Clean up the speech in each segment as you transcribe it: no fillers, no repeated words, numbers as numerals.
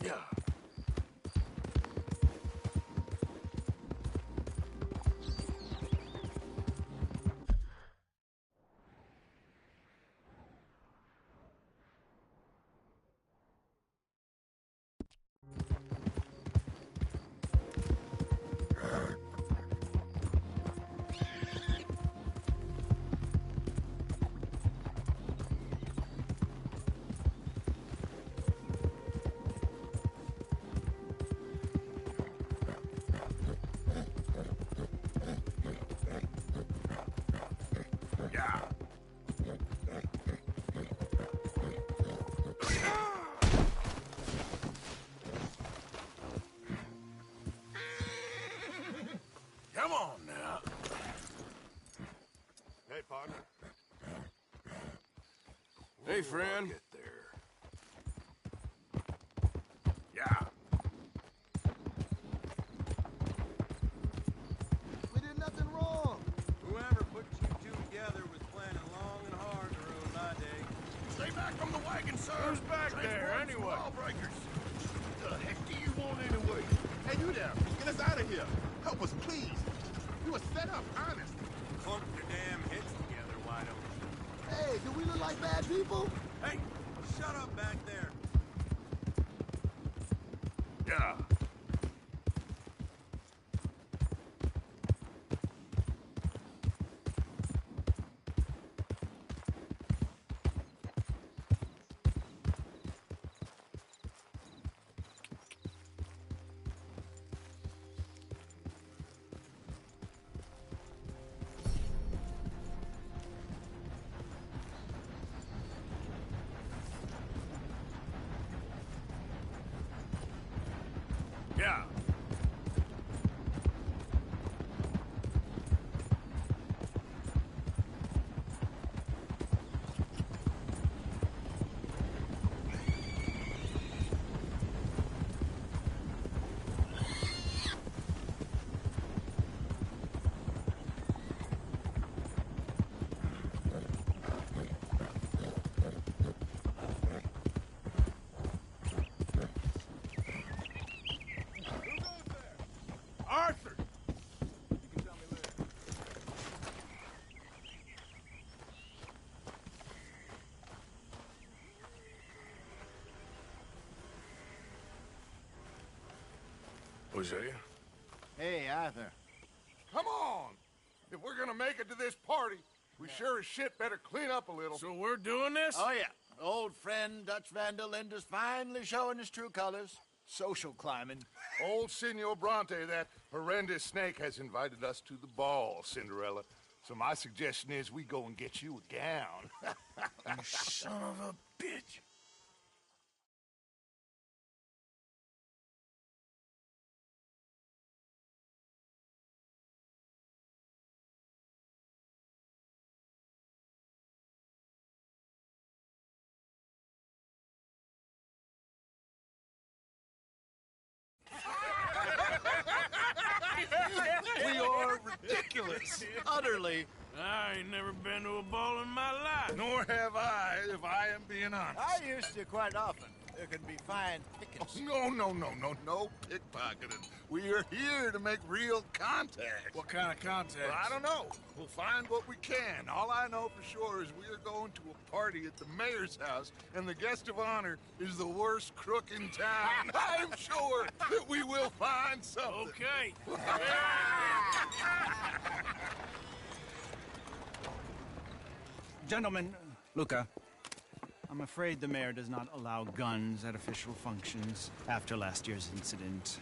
Yeah. Come on now. Hey, partner. Hey, friend. Get there. Yeah. We did nothing wrong. Whoever put you two together was planning long and hard to ruin my day. Stay back from the wagon, sir. Who's back there, anyway? Lawbreakers. What the heck do you want anyway? Hey, you there. Get us out of here. Help us, please. You were set up, honest. Clunk your damn heads together, why don't you? Hey, do we look like bad people? Hey, shut up back there. Yeah. Yeah. Arthur! You can tell me later. Hosea? Hey, Arthur. Come on! If we're gonna make it to this party, we sure as shit better clean up a little. So we're doing this? Oh, yeah. Old friend Dutch Van der Linde's finally showing his true colors. Social climbing. Old Senor Bronte, that horrendous snake, has invited us to the ball, Cinderella. So my suggestion is we go and get you a gown. You son of a bitch. We are ridiculous. Utterly. I ain't never been to a ball in my life. Nor have I, if I am being honest. I used to quite often. There can be fine pickings. No pickpocketing. We are here to make real contact. What kind of contact? Well, I don't know. We'll find what we can. All I know for sure is we are going to a party at the mayor's house, and the guest of honor is the worst crook in town. I'm sure that we will find something. Okay. Gentlemen, Luca, I'm afraid the mayor does not allow guns at official functions after last year's incident.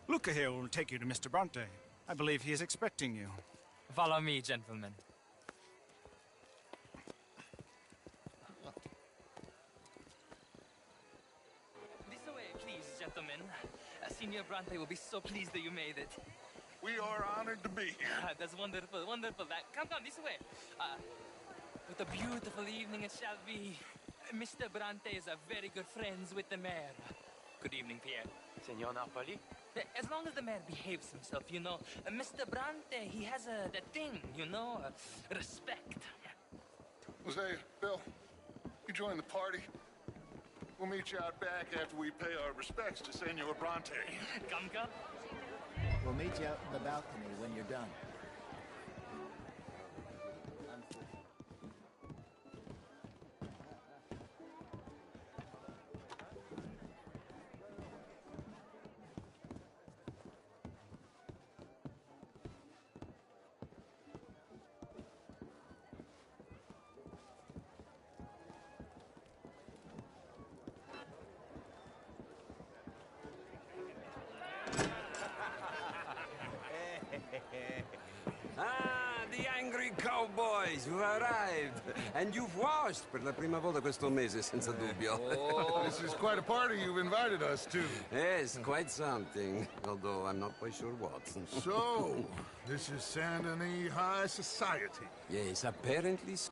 Luca here will take you to Mr. Bronte. I believe he is expecting you. Follow me, gentlemen. This way, please, gentlemen. Senior Bronte will be so pleased that you made it. We are honored to be here. That's wonderful, wonderful. Come, this way. What a beautiful evening it shall be. Mr. Bronte is a very good friends with the mayor. Good evening, Pierre. Senor Napoli? As long as the mayor behaves himself, you know. Mr. Bronte, he has that thing, you know, respect. Hosea, Bill, You join the party. We'll meet you out back after we pay our respects to Senor Bronte. Come, come. We'll meet you out in the balcony when you're done. Ah, the angry cowboys, you've arrived. And you've washed per la prima volta questo mese, senza dubbio. This is quite a party you've invited us to. Yes, quite something. Although I'm not quite sure what. So, this is Saint Denis High Society. Yes, apparently so.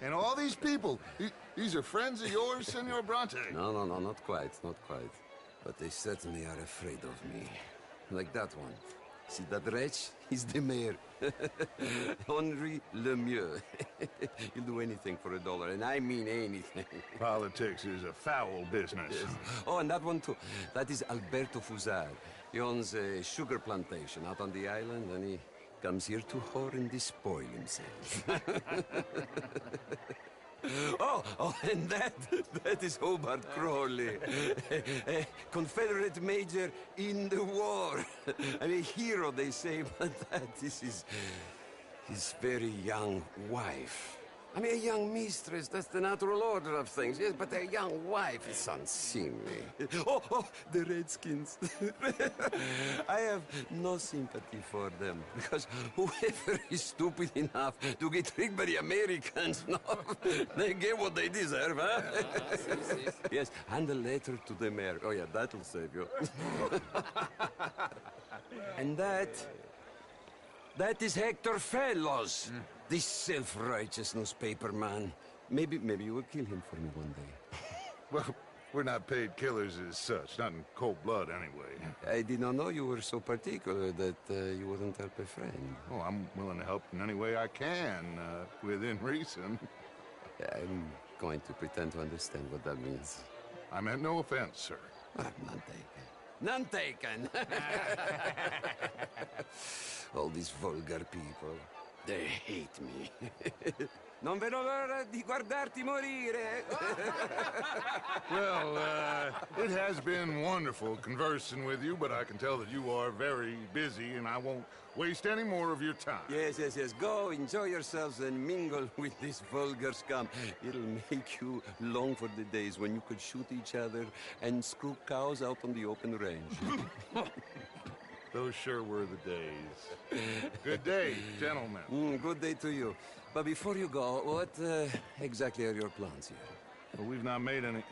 And all these people, these are friends of yours, Senor Bronte? No, not quite, not quite. But they certainly are afraid of me. Like that one. See that wretch? He's the mayor. Henri Lemieux. He'll do anything for $1, and I mean anything. Politics is a foul business. Yes. Oh, and that one too. That is Alberto Fusar. He owns a sugar plantation out on the island, and he comes here to whore and despoil himself. Oh, and that is Hobart Crawley, a Confederate major in the war. I mean, hero, they say, but that is his very young wife. I mean, a young mistress, that's the natural order of things, yes, but a young wife is unseemly. Oh, the Redskins. I have no sympathy for them, because whoever is stupid enough to get tricked by the Americans, no, they get what they deserve, huh? Yes, and a letter to the mayor. Oh, yeah, that'll save you. And that is Hector Fellows. This self-righteous newspaper man. Maybe you will kill him for me one day. Well, we're not paid killers as such, not in cold blood anyway. I did not know you were so particular that you wouldn't help a friend. Oh, I'm willing to help in any way I can, within reason. I'm going to pretend to understand what that means. I meant no offense, sir. Ah, none taken. None taken! All these vulgar people. They hate me. Non vedo l'ora di guardarti morire. Well, it has been wonderful conversing with you, but I can tell that you are very busy, and I won't waste any more of your time. Yes. Go, enjoy yourselves, and mingle with this vulgar scum. It'll make you long for the days when you could shoot each other and screw cows out on the open range. Those sure were the days. Good day, gentlemen. Good day to you. But before you go, what exactly are your plans here? Well, we've not made any...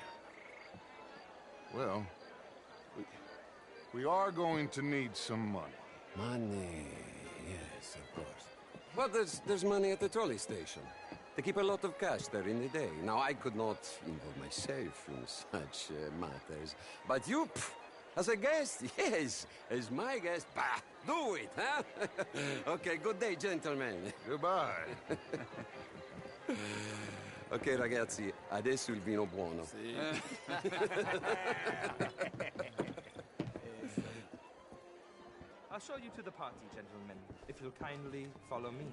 Well, we are going to need some money. Money, yes, of course. Well, there's money at the trolley station. They keep a lot of cash there in the day. Now, I could not involve myself in such matters. But you... As a guest? Yes. As my guest? Bah! Do it, huh? Okay, good day, gentlemen. Goodbye. Ok, ragazzi, adesso il vino buono. I'll show you to the party, gentlemen, if you'll kindly follow me.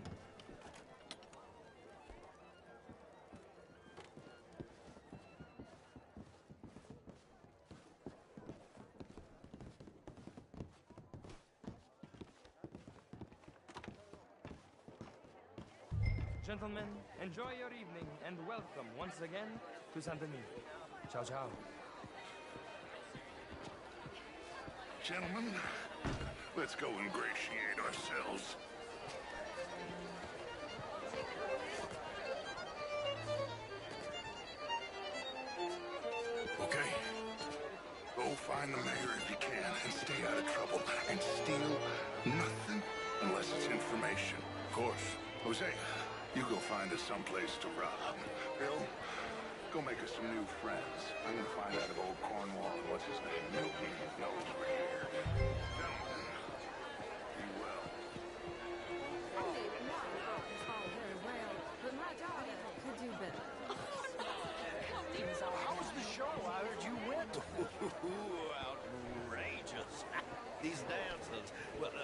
Gentlemen, enjoy your evening and welcome once again to Saint Denis. Ciao, ciao. Gentlemen, let's go ingratiate ourselves. Okay. Go find the mayor if you can and stay out of trouble. And steal nothing unless it's information. Of course. Jose, you go find us someplace to rob. Bill, go make us some new friends. I'm gonna find out if old Cornwall and what's his name, Milton, knows we're here. Gentlemen, be well. Very well, but my daughter could do better. How was the show? I heard you went. Outrageous. These dancers. Well,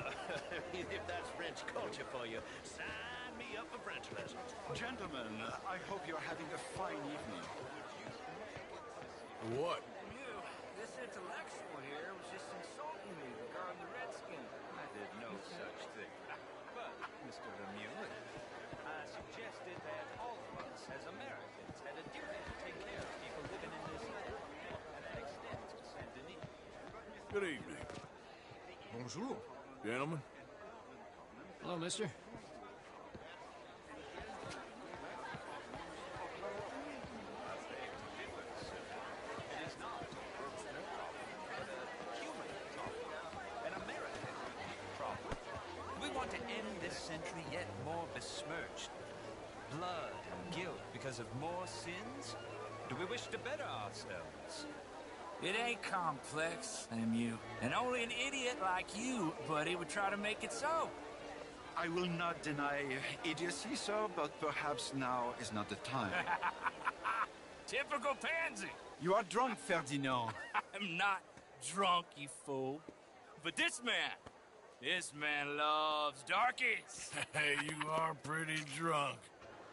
if that's French culture for you, sign me up for French lessons. Gentlemen, I hope you're having a fine evening. What? You, this intellectual here was just insulting me regarding the Redskins. I did no such thing. But, Mr. Lemieux, I suggested that all of us, as Americans, had a duty to take care of people living in this land. And that extends to Saint Denis. Good evening. Bonjour. Gentlemen. Hello, mister. We want to end this century yet more besmirched. Blood and guilt because of more sins? Do we wish to better ourselves? It ain't complex, Lemieux. And only an idiot like you, buddy, would try to make it so. I will not deny idiocy, sir, but perhaps now is not the time. Typical pansy. You are drunk, Ferdinand. I'm not drunk, you fool. But this man loves darkies. Hey, you are pretty drunk.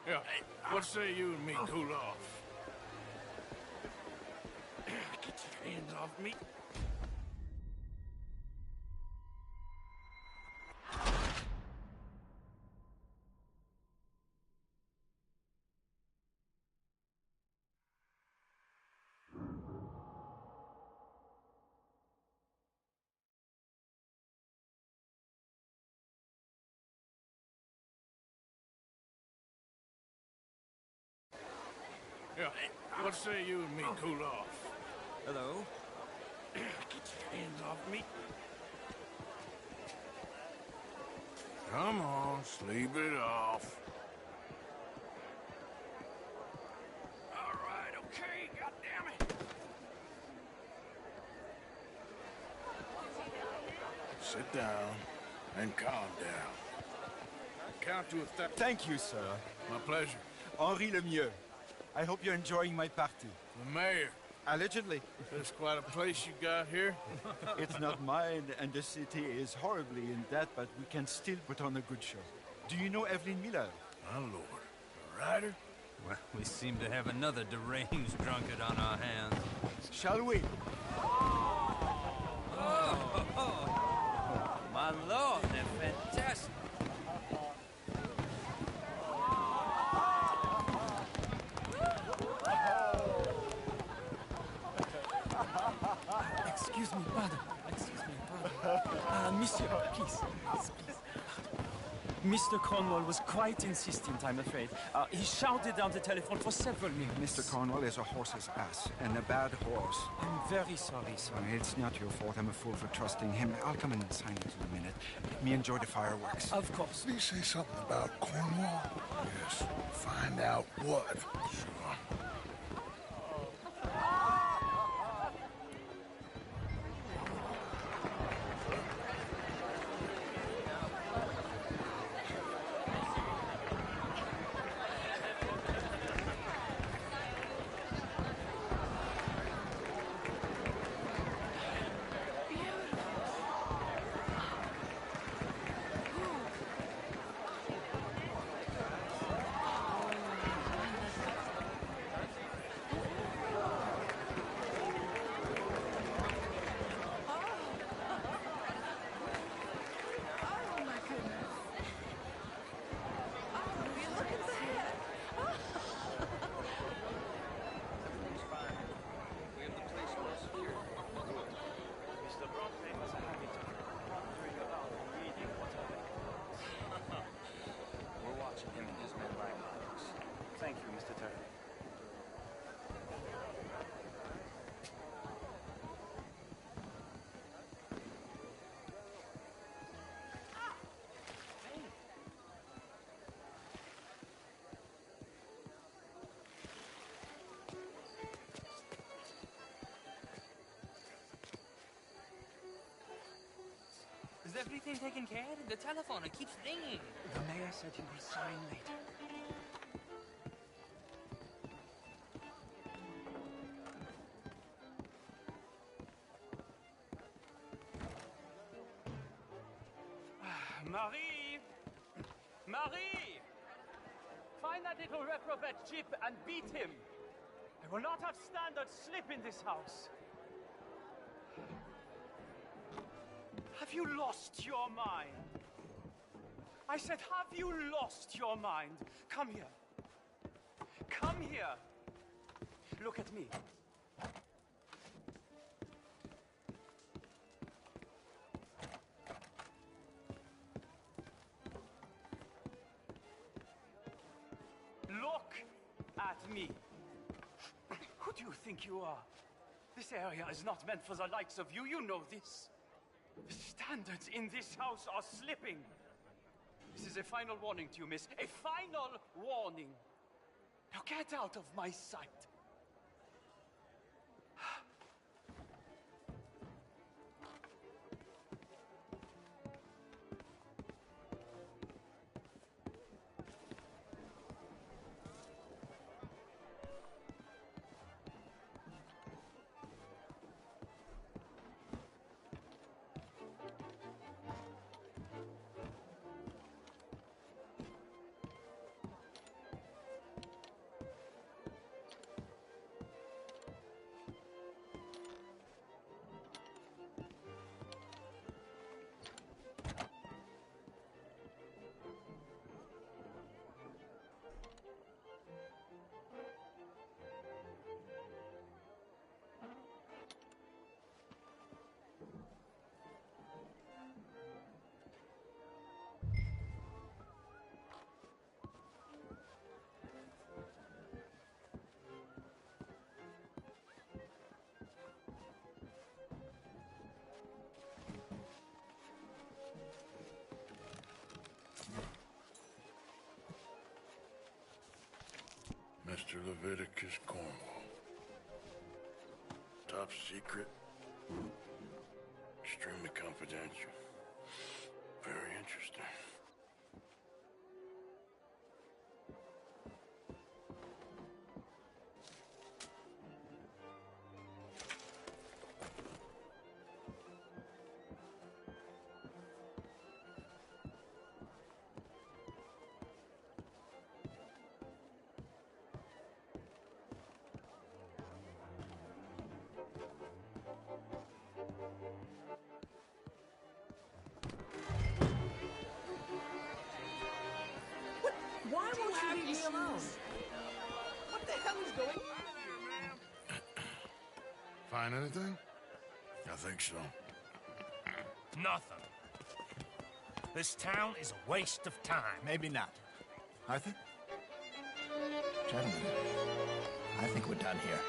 Yeah, what say you and me cool off? Get your hands off me. Yeah, what say you and me cool off? Hello? Get your hands off me. Come on, sleep it off. All right, okay, goddammit. Sit down and calm down. Count to 1,000. Thank you, sir. My pleasure. Henri Lemieux. I hope you're enjoying my party. The mayor. Allegedly. That's quite a place you got here. It's not mine, and the city is horribly in debt, but we can still put on a good show. Do you know Evelyn Miller? My lord. A writer? Well, we seem to have another deranged drunkard on our hands. Shall we? My lord, they're fantastic. Excuse me, pardon. Excuse me, pardon. Monsieur, please. Mr. Cornwall was quite insistent, I'm afraid. He shouted down the telephone for several minutes. Mr. Cornwall is a horse's ass, and a bad horse. I'm very sorry, sir. It's not your fault. I'm a fool for trusting him. I'll come in and sign it in a minute. Let me enjoy the fireworks. Of course. Did he say something about Cornwall? Yes. Find out what. Sure. Thank you, Mr. Turner. Is everything taken care of? The telephone, it keeps ringing. The mayor said he will sign later. Marie! Marie! Find that little reprobate Chip and beat him. I will not have standard slip in this house. Have you lost your mind? I said, have you lost your mind? Come here. Come here. Look at me. Look at me. Who do you think you are? This area is not meant for the likes of you. You know this. The standards in this house are slipping. This is a final warning to you, miss. A final warning. Now get out of my sight. Mr. Leviticus Cornwall. Top secret. Extremely confidential. Very interesting. Why won't you leave me alone? What the hell is going on? Find anything? I think so. Nothing. This town is a waste of time. Maybe not. Arthur? Gentlemen, I think we're done here.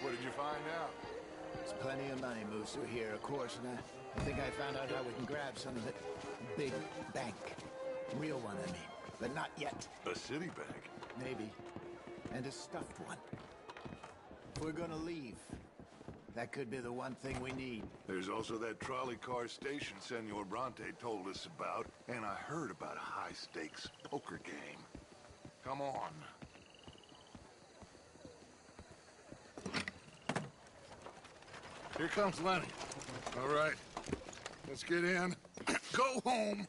What did you find out? There's plenty of money moves through here, of course, and I think I found out how we can grab some of it. Big bank. Real one, I mean. But not yet. A city bank? Maybe. And a stuffed one. If we're gonna leave, that could be the one thing we need. There's also that trolley car station Senor Bronte told us about, and I heard about a high-stakes poker game. Come on. Here comes Lenny. All right, let's get in. Go home.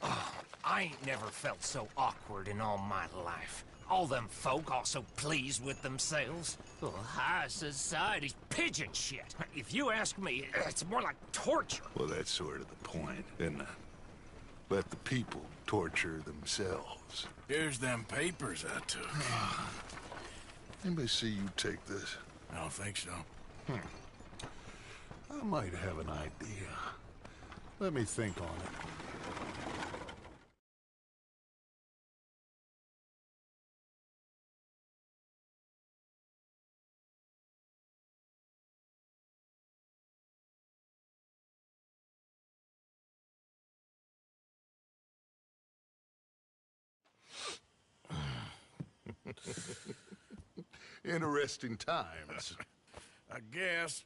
Oh, I ain't never felt so awkward in all my life. All them folk all so pleased with themselves. Oh, high society's pigeon shit. If you ask me, it's more like torture. Well, that's sort of the point, isn't it? Let the people torture themselves. Here's them papers I took. Anybody see you take this? I don't think so. I might have an idea. Let me think on it. Interesting times. I guess.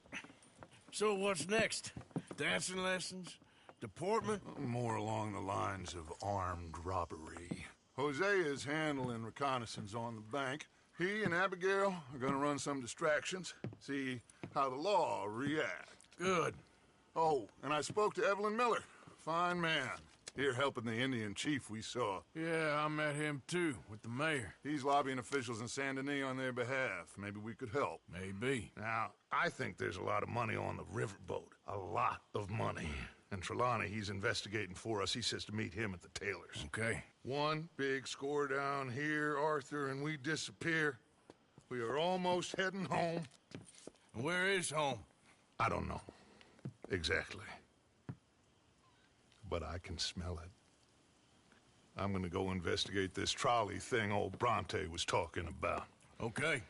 So what's next? Dancing lessons? Deportment? More along the lines of armed robbery. Hosea is handling reconnaissance on the bank. He and Abigail are gonna run some distractions, see how the law reacts. Good. Oh, and I spoke to Evelyn Miller. Fine man. Here helping the Indian chief we saw. Yeah, I met him too, with the mayor. He's lobbying officials in Saint Denis on their behalf. Maybe we could help. Maybe. Now, I think there's a lot of money on the riverboat. A lot of money. And Trelawney, he's investigating for us. He says to meet him at the Taylors. Okay. One big score down here, Arthur, and we disappear. We are almost heading home. Where is home? I don't know. Exactly. But I can smell it. I'm gonna go investigate this trolley thing old Bronte was talking about. Okay.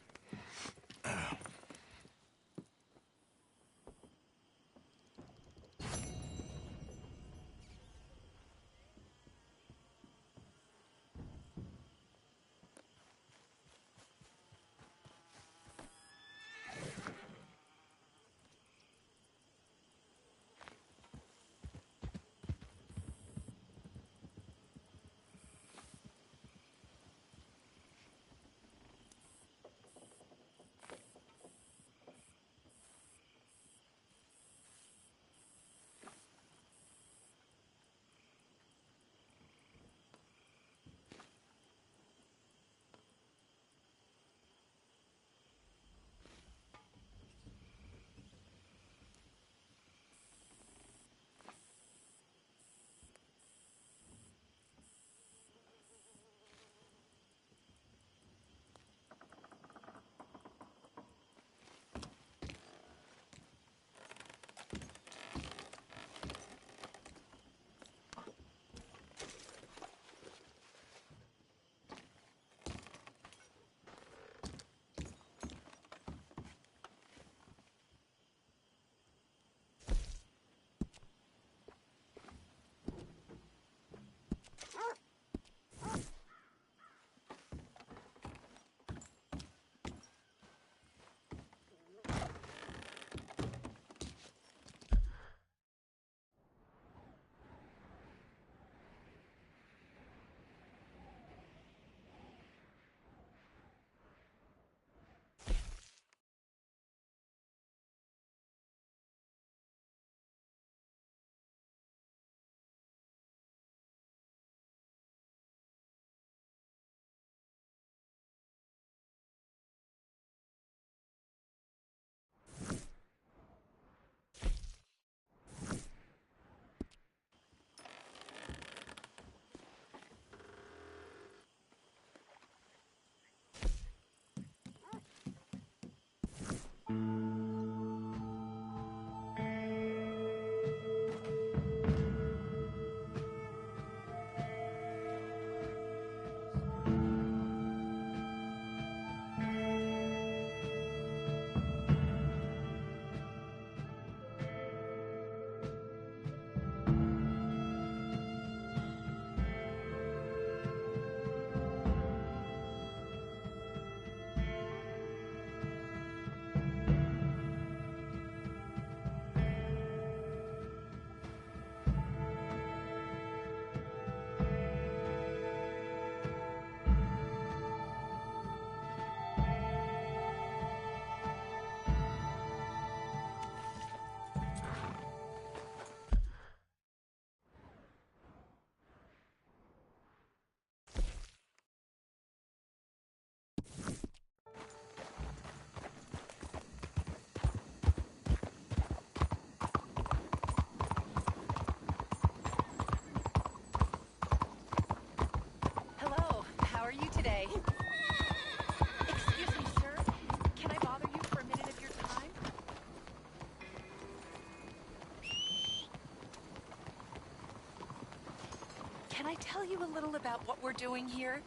Can I tell you a little about what we're doing here?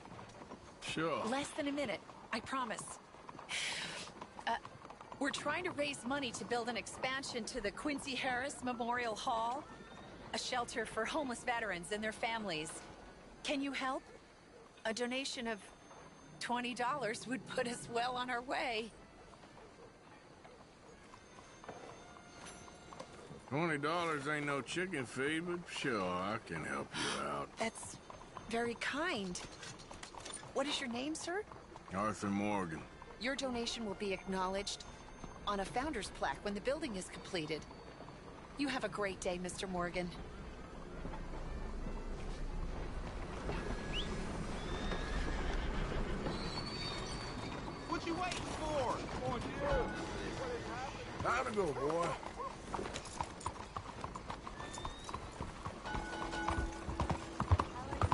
Sure. Less than a minute, I promise. We're trying to raise money to build an expansion to the Quincy Harris Memorial Hall, a shelter for homeless veterans and their families. Can you help? A donation of $20 would put us well on our way. $20 ain't no chicken feed, but sure, I can help you out. That's very kind. What is your name, sir? Arthur Morgan. Your donation will be acknowledged on a founder's plaque when the building is completed. You have a great day, Mr. Morgan. What you waiting for? Come on, Jill. Time to go, boy.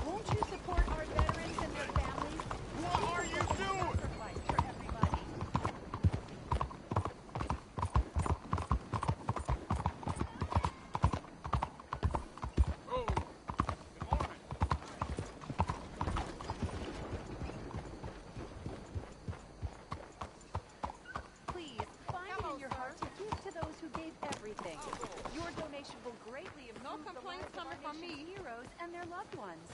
Won't you support our veterans and their families? What are you doing? Sacrifice for everybody. Oh, good morning. Please, find it in your heart to give to those who gave everything. Your donation will greatly improve the lives of our nation's heroes and their loved ones.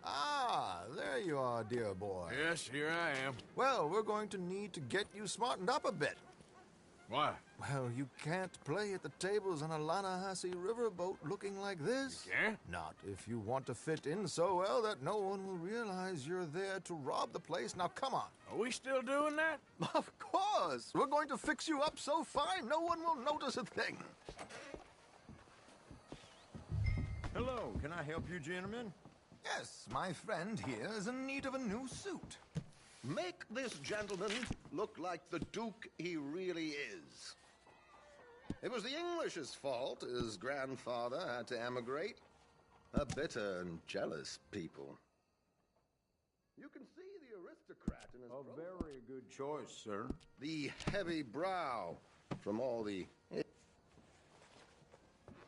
Ah, there you are, dear boy. Yes, here I am. Well, we're going to need to get you smartened up a bit. Why? Well, you can't play at the tables on a Lannahechee riverboat looking like this. You can't? Not if you want to fit in so well that no one will realize you're there to rob the place. Now, come on. Are we still doing that? Of course. We're going to fix you up so fine no one will notice a thing. Hello, can I help you, gentlemen? Yes, my friend here is in need of a new suit. Make this gentleman look like the Duke he really is. It was the English's fault his grandfather had to emigrate. A bitter and jealous people. You can see the aristocrat in his A very good choice, sir. the heavy brow from all the...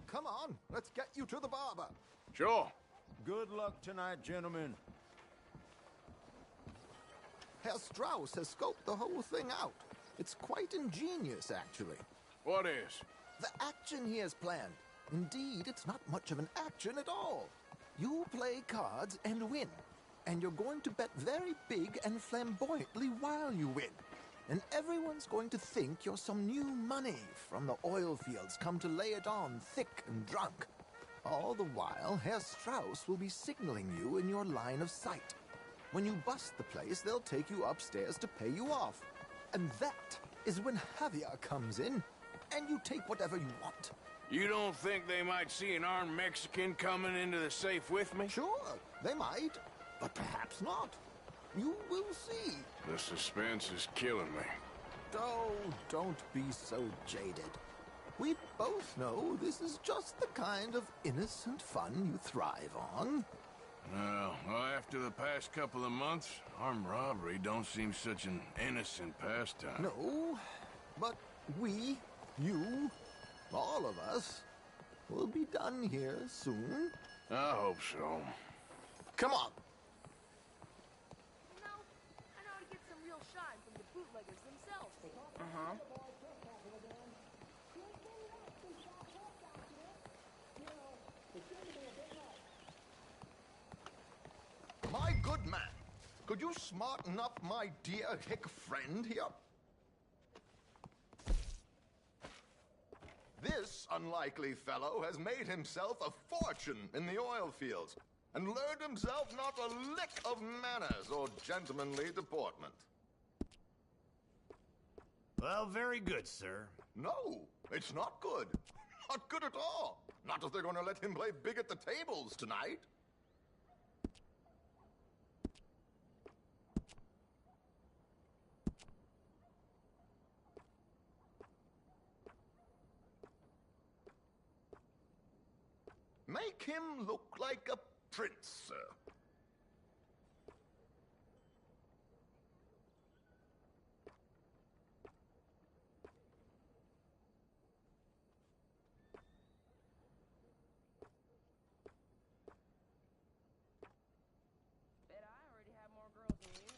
Come on, let's get you to the barber. Sure. Good luck tonight, gentlemen. Herr Strauss has scoped the whole thing out. It's quite ingenious, actually. What is? The action he has planned. Indeed, it's not much of an action at all. You play cards and win. And you're going to bet very big and flamboyantly while you win. And everyone's going to think you're some new money from the oil fields come to lay it on thick and drunk. All the while, Herr Strauss will be signaling you in your line of sight. When you bust the place, they'll take you upstairs to pay you off. And that is when Javier comes in, and you take whatever you want. You don't think they might see an armed Mexican coming into the safe with me? Sure, they might, but perhaps not. You will see. The suspense is killing me. Oh, don't be so jaded. We both know this is just the kind of innocent fun you thrive on. Well, after the past couple of months, armed robbery don't seem such an innocent pastime. No, but we, you, all of us, will be done here soon. I hope so. Come on. You know, I know how to get some real shine from the bootleggers themselves. Uh-huh. My good man, could you smarten up my dear hick friend here? This unlikely fellow has made himself a fortune in the oil fields and learned himself not a lick of manners or gentlemanly deportment. Well, very good, sir. No, it's not good. Not good at all. Not if they're going to let him play big at the tables tonight. Make him look like a prince, sir. Bet I already have more girls than you.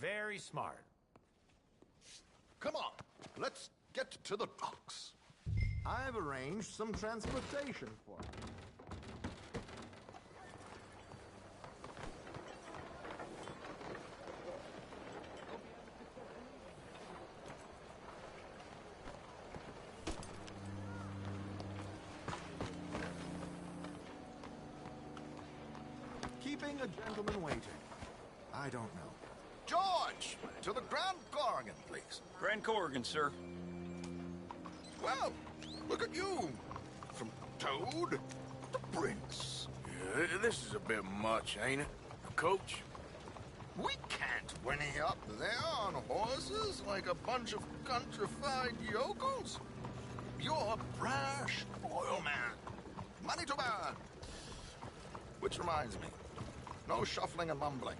Very smart. Come on, let's get to the docks. I've arranged some transportation for you. Keeping a gentleman waiting. I don't know. George, to the Grand Corrigan, please. Grand Corrigan, sir. Well, look at you. From Toad to Prince. Yeah, this is a bit much, ain't it? Coach? We can't whinny up there on horses like a bunch of countrified yokels. You're a brash, loyal man. Money to burn. Which reminds me, no shuffling and mumbling.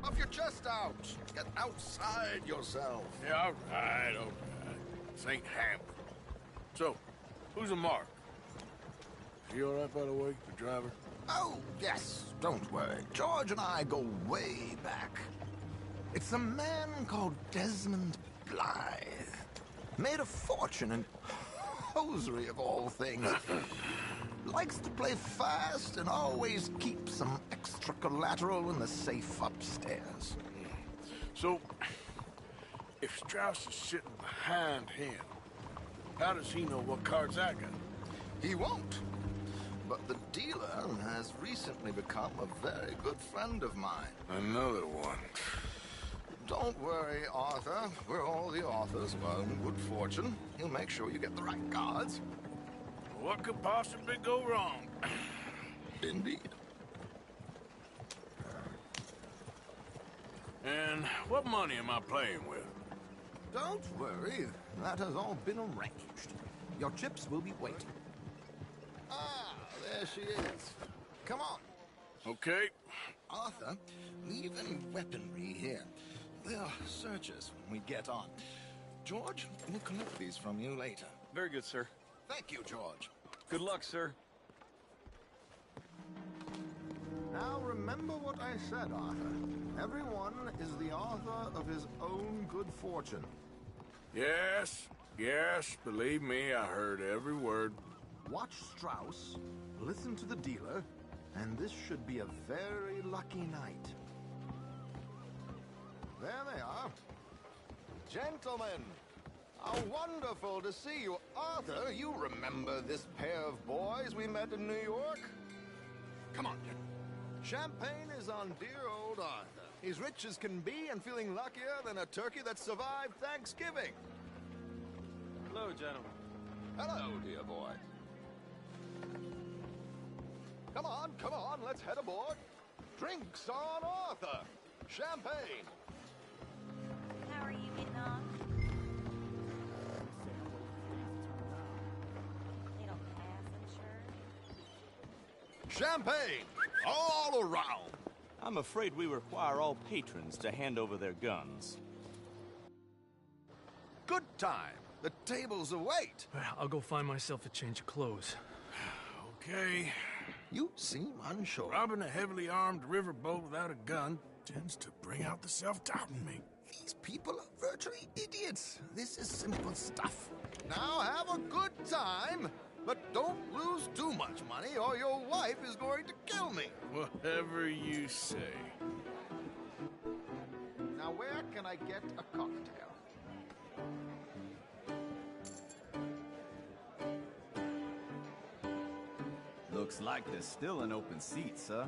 Puff your chest out. Get outside yourself. Yeah, all right. This ain't Hamp. So, who's a Mark? Is he all right, by the way, the driver? Oh, yes. Don't worry. George and I go way back. It's a man called Desmond Blythe. Made a fortune in hosiery of all things. Likes to play fast and always keeps some extra collateral in the safe upstairs. So, if Strauss is sitting behind him, how does he know what cards I got? He won't. But the dealer has recently become a very good friend of mine. Another one. Don't worry, Arthur. We're all the authors of our own good fortune. He'll make sure you get the right cards. What could possibly go wrong? Indeed. And what money am I playing with? Don't worry. That has all been arranged. Your chips will be waiting. Ah, there she is. Come on. Okay. Arthur, leave any weaponry here. They'll search us when we get on. George, we'll collect these from you later. Very good, sir. Thank you, George. Good luck, sir. Now remember what I said, Arthur. Everyone is the author of his own good fortune. Yes, believe me, I heard every word. Watch Strauss, listen to the dealer, and this should be a very lucky night. There they are. Gentlemen, how wonderful to see you. Arthur, you remember this pair of boys we met in New York? Come on, champagne is on dear old Arthur. He's rich as can be and feeling luckier than a turkey that survived Thanksgiving. Hello, gentlemen. Hello, dear boy. Come on, let's head aboard. Drinks on Arthur. Champagne. How are you getting on? They don't pass, I'm sure. Champagne, all around. I'm afraid we require all patrons to hand over their guns. Good time. The tables await. I'll go find myself a change of clothes. Okay. You seem unsure. Robbing a heavily armed riverboat without a gun tends to bring out the self-doubt in me. These people are virtually idiots. This is simple stuff. Now have a good time, but don't lose too much money or your wife is going to kill me. Whatever you say. Now where can I get a cocktail? Looks like there's still an open seat, sir.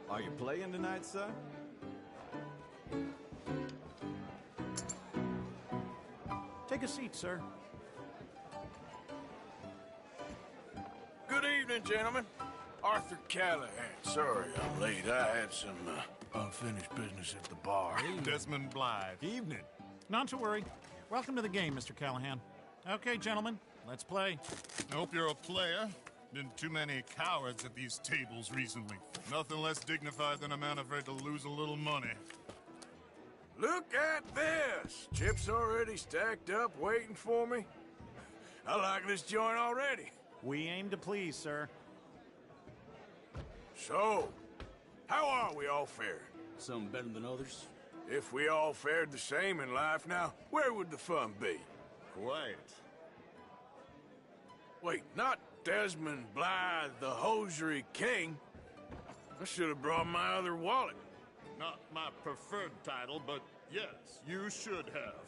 Are you playing tonight, sir? Take a seat, sir. Good evening, gentlemen. Arthur Callahan. Sorry I'm late. I had some unfinished business at the bar. Desmond Blythe. Evening. Not to worry. Welcome to the game, Mr. Callahan. Okay, gentlemen, let's play. I hope you're a player. Been too many cowards at these tables recently. Nothing less dignified than a man afraid to lose a little money. Look at this! Chips already stacked up, waiting for me. I like this joint already. We aim to please, sir. So, how are we all faring? Some better than others. If we all fared the same in life now, where would the fun be? Quiet. Wait, not Desmond Blythe, the hosiery king. I should have brought my other wallet. Not my preferred title, but yes, you should have.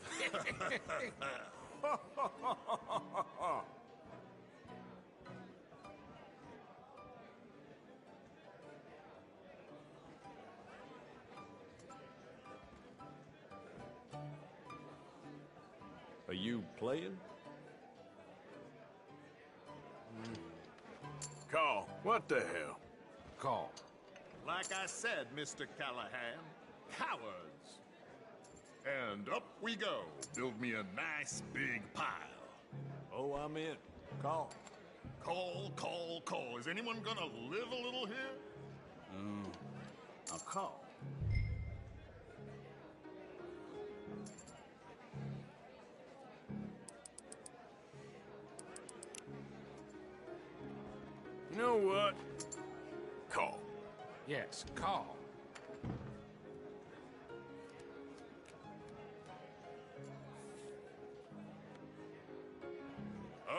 Are you playing? Call. What the hell? Call. Like I said, Mr. Callahan, cowards. And up we go. Build me a nice big pile. Oh, I'm in. Call. Call. Is anyone gonna live a little here? I'll call. You know what? Call. Yes, call.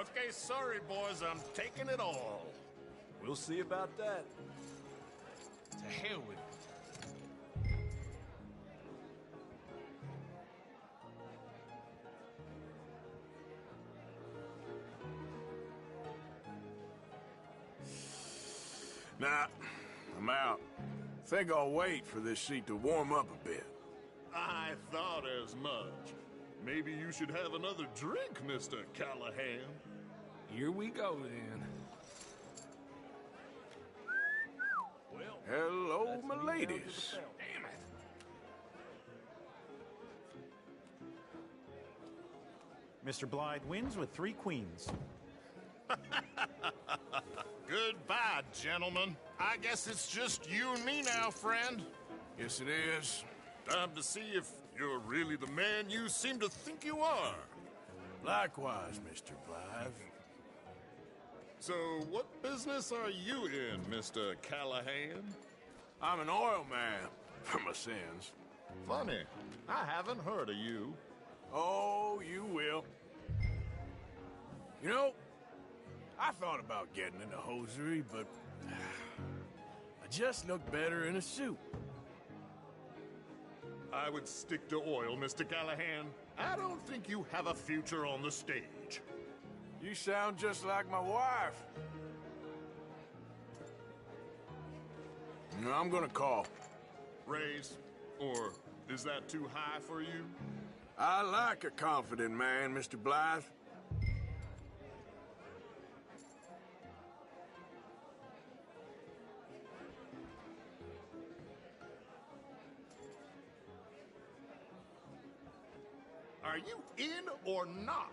Okay, sorry, boys. I'm taking it all. We'll see about that. To hell with it. Nah, I'm out. Think I'll wait for this seat to warm up a bit. I thought as much. Maybe you should have another drink, Mr. Callahan. Here we go, then. Well, hello, my ladies. Damn it. Mr. Blythe wins with 3 queens. Goodbye, gentlemen. I guess it's just you and me now, friend. Yes, it is. Time to see if you're really the man you seem to think you are. Likewise, Mr. Blythe. So, what business are you in, Mr. Callahan? I'm an oil man, for my sins. Funny, I haven't heard of you. Oh, you will. You know, I thought about getting into hosiery, but I just look better in a suit. I would stick to oil, Mr. Callahan. I don't think you have a future on the stage. You sound just like my wife. No, I'm gonna call. Raise? Or is that too high for you? I like a confident man, Mr. Blythe. Are you in or not?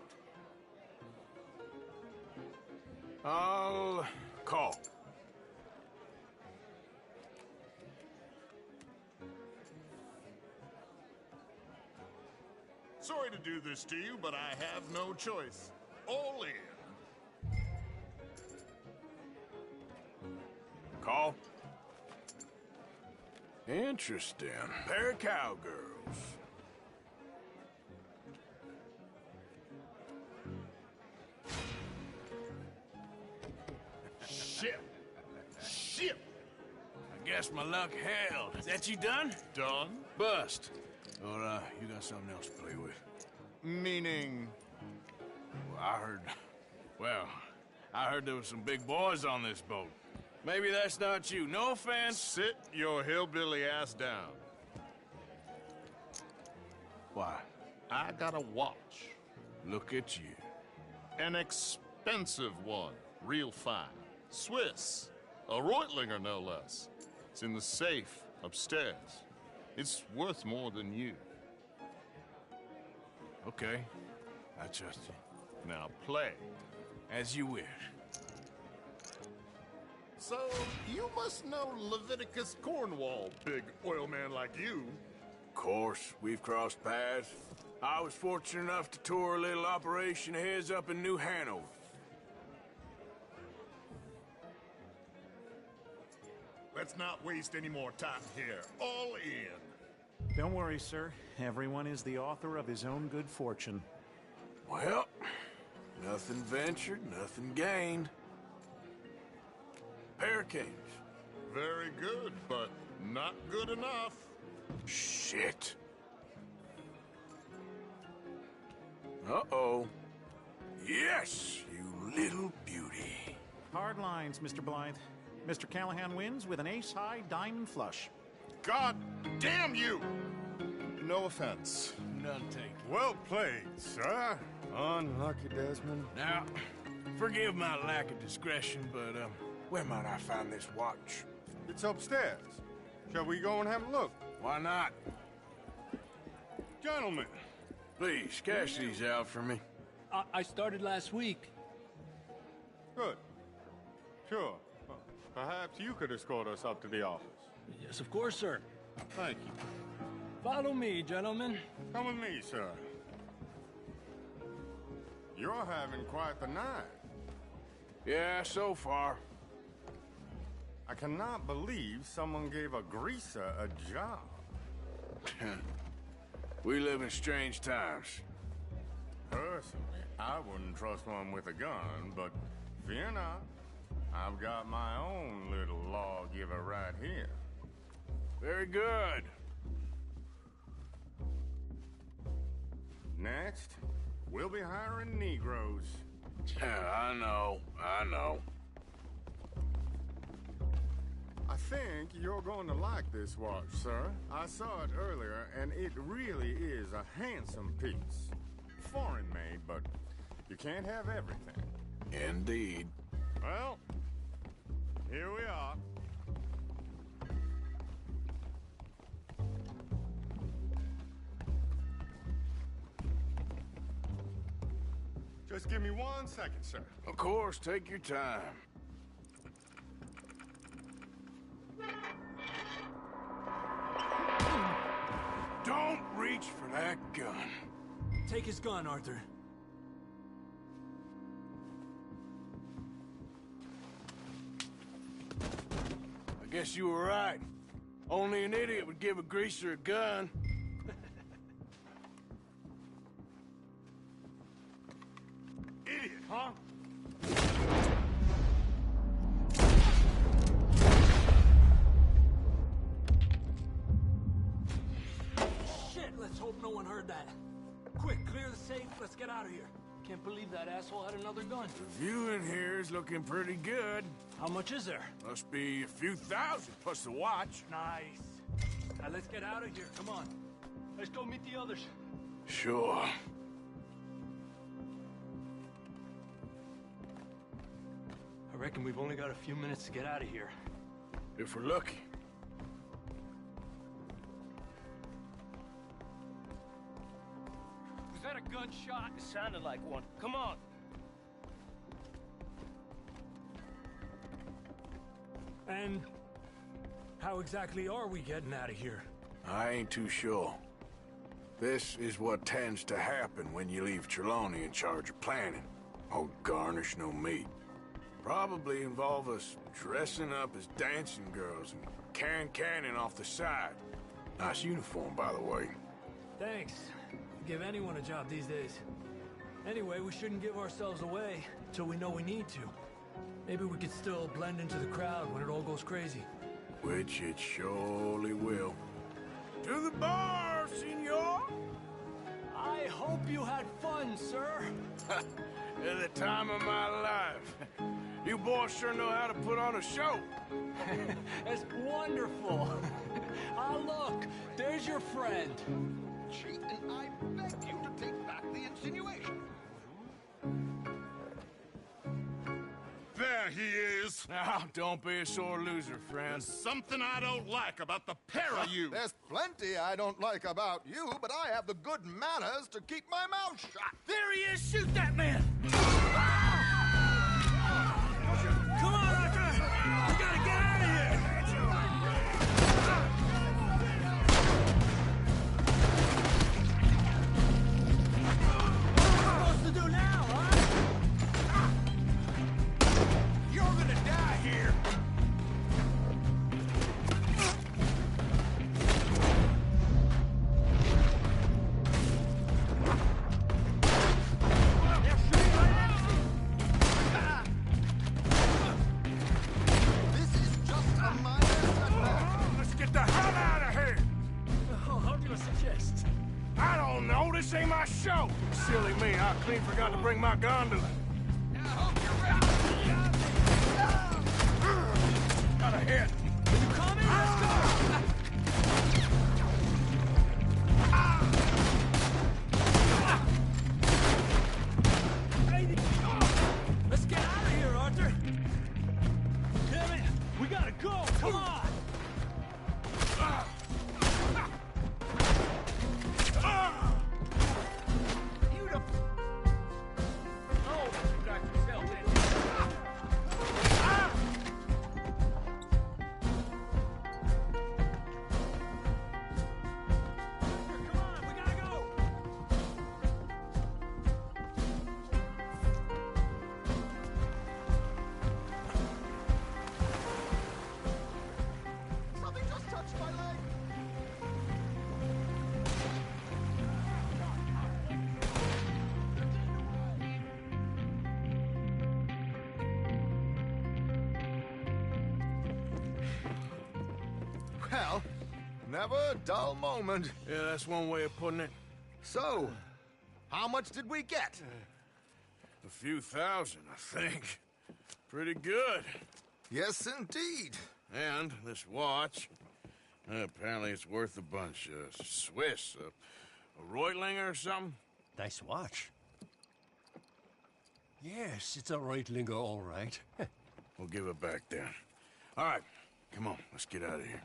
I'll call. Sorry to do this to you, but I have no choice. All in. Call. Interesting. Pair of cowgirls. Shit. I guess my luck held. Is that you done? Done? Bust. Or, you got something else to play with? Meaning? Well, I heard there was some big boys on this boat. Maybe that's not you. No offense. Sit your hillbilly ass down. Why? I got a watch. Look at you. An expensive one. Real fine. Swiss. A Reutlinger, no less. It's in the safe upstairs. It's worth more than you. Okay. I trust you. Now play. As you wish. So, you must know Leviticus Cornwall, big oil man like you. Of course, we've crossed paths. I was fortunate enough to tour a little operation of his up in New Hanover. Let's not waste any more time here. All in. Don't worry, sir. Everyone is the author of his own good fortune. Well, nothing ventured, nothing gained. Pair of kings. Very good, but not good enough. Shit. Uh-oh. Yes, you little beauty. Hard lines, Mr. Blythe. Mr. Callahan wins with an ace-high diamond flush. God damn you! No offense. None taken. Well played, sir. Unlucky, Desmond. Now, forgive my lack of discretion, but, where might I find this watch? It's upstairs. Shall we go and have a look? Why not? Gentlemen. Please, cash these out for me. I started last week. Good. Sure. Well, perhaps you could escort us up to the office. Yes, of course, sir. Thank you. Follow me, gentlemen. Come with me, sir. You're having quite the night. Yeah, so far. I cannot believe someone gave a greaser a job. We live in strange times. Personally, I wouldn't trust one with a gun, but fear not. I've got my own little lawgiver right here. Very good. Next, we'll be hiring Negroes. I know. I think you're going to like this watch, sir. I saw it earlier, and it really is a handsome piece. Foreign made, but you can't have everything. Indeed. Well, here we are. Just give me 1 second, sir. Of course, take your time. Don't reach for that gun. Take his gun, Arthur. I guess you were right. Only an idiot would give a greaser a gun. Idiot, huh? Shit, let's hope no one heard that. Quick, clear the safe, let's get out of here. Can't believe that asshole had another gun. The view in here is looking pretty good. How much is there? Must be a few thousand, plus the watch. Nice. Now let's get out of here, come on. Let's go meet the others. Sure. I reckon we've only got a few minutes to get out of here. If we're lucky. Was that a gunshot? It sounded like one. Come on. And how exactly are we getting out of here? I ain't too sure. This is what tends to happen when you leave Trelawney in charge of planning. Oh, garnish no meat. Probably involve us dressing up as dancing girls and carrying cannon off the side. Nice uniform, by the way. Thanks. Give anyone a job these days. Anyway, we shouldn't give ourselves away till we know we need to. Maybe we could still blend into the crowd when it all goes crazy. Which it surely will. To the bar, senor! I hope you had fun, sir. At the time of my life. You boys sure know how to put on a show. That's wonderful. Ah, look, there's your friend. Cheat, and I beg you to take back the insinuation. There he is. Now, don't be a sore loser, friend. There's something I don't like about the pair of you. There's plenty I don't like about you, but I have the good manners to keep my mouth shut. There he is! Shoot that man! Come on, Arthur! We gotta get out of here! What are we supposed to do now, huh? You're gonna die here. This is just a minor setback. Let's get the hell out of here. Oh, how do you suggest? I don't know. This ain't my show. Silly me. I clean forgot to bring my gondola. Got a hit. You coming? Let's go! Let's get out of here, Arthur! Damn it! We gotta go! Come on! Oh, you got yourself in. Well, never a dull moment. Yeah, that's one way of putting it. So, how much did we get? A few thousand, I think. Pretty good. Yes, indeed. And this watch, apparently it's worth a bunch. Swiss, a Reutlinger or something? Nice watch. Yes, it's a Reutlinger, all right. We'll give it back then. All right, come on, let's get out of here.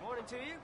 Morning to you.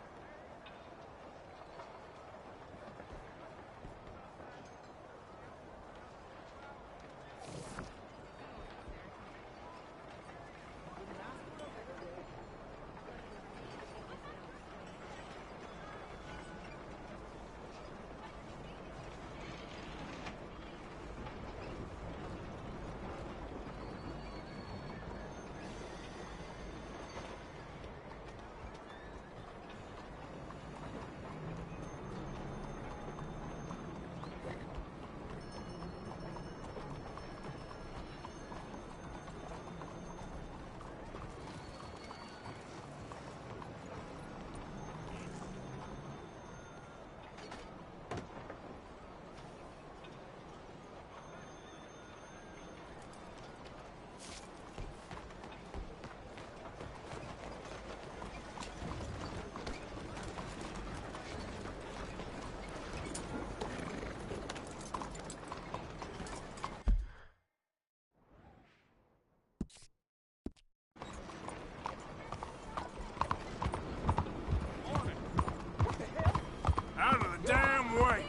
Out of the damn way!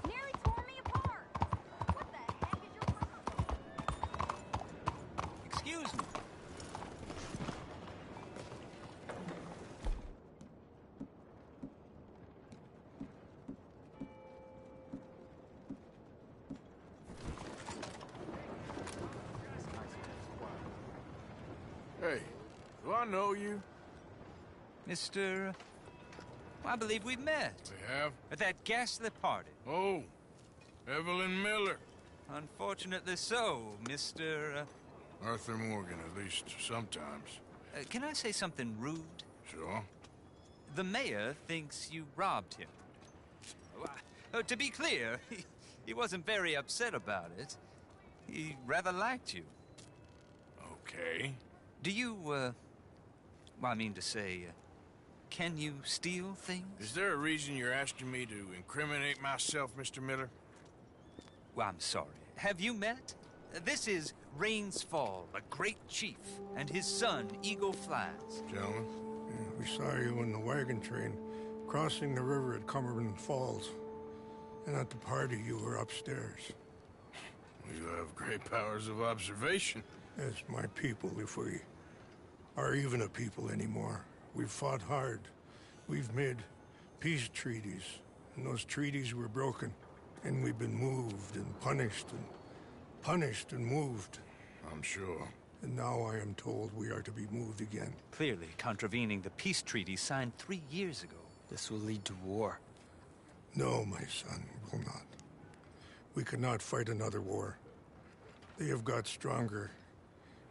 Nearly tore me apart. What the heck is your problem? Excuse me. Hey, do I know you? Mr. I believe we've met. We have? At that ghastly party. Oh, Evelyn Miller. Unfortunately so, Mr. Arthur Morgan, at least sometimes. Can I say something rude? Sure. The mayor thinks you robbed him. To be clear, he wasn't very upset about it. He rather liked you. Okay. Do you, well, I mean to say, can you steal things? Is there a reason you're asking me to incriminate myself, Mr. Miller? Well, I'm sorry. Have you met? This is Rains Fall, a great chief, and his son, Eagle Flies. Gentlemen? Yeah, we saw you in the wagon train, crossing the river at Cumberland Falls. And at the party, you were upstairs. You have great powers of observation. As my people, if we are even a people anymore. We've fought hard. We've made peace treaties, and those treaties were broken. And we've been moved and punished and moved. I'm sure. And now I am told we are to be moved again. Clearly contravening the peace treaty signed 3 years ago. This will lead to war. No, my son, will not. We cannot fight another war. They have got stronger,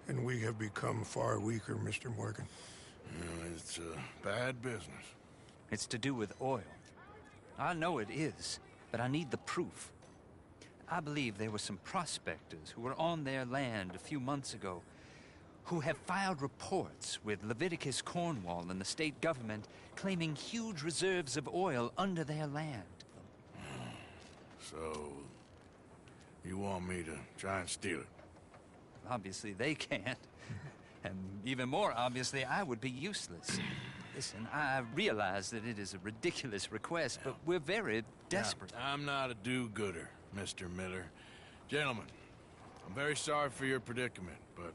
and we have become far weaker, Mr. Morgan. It's bad business. It's to do with oil. I know it is, but I need the proof. I believe there were some prospectors who were on their land a few months ago who have filed reports with Leviticus Cornwall and the state government claiming huge reserves of oil under their land. So, you want me to try and steal it? Obviously they can't. And even more obviously, I would be useless. Listen, I realize that it is a ridiculous request, but we're very desperate. Now, I'm not a do-gooder, Mr. Miller. Gentlemen, I'm very sorry for your predicament, but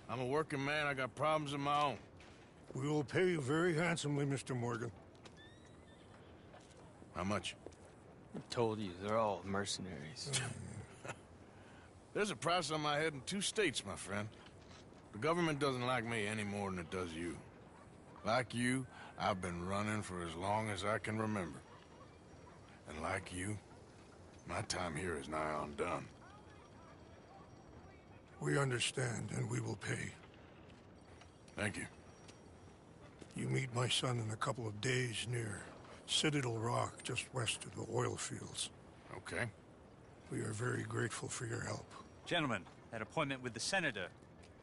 I'm a working man. I got problems of my own. We will pay you very handsomely, Mr. Morgan. How much? I told you, they're all mercenaries. There's a price on my head in 2 states, my friend. The government doesn't like me any more than it does you. Like you, I've been running for as long as I can remember. And like you, my time here is nigh undone. We understand, and we will pay. Thank you. You meet my son in a couple of days near Citadel Rock, just west of the oil fields. Okay. We are very grateful for your help. Gentlemen, that appointment with the senator.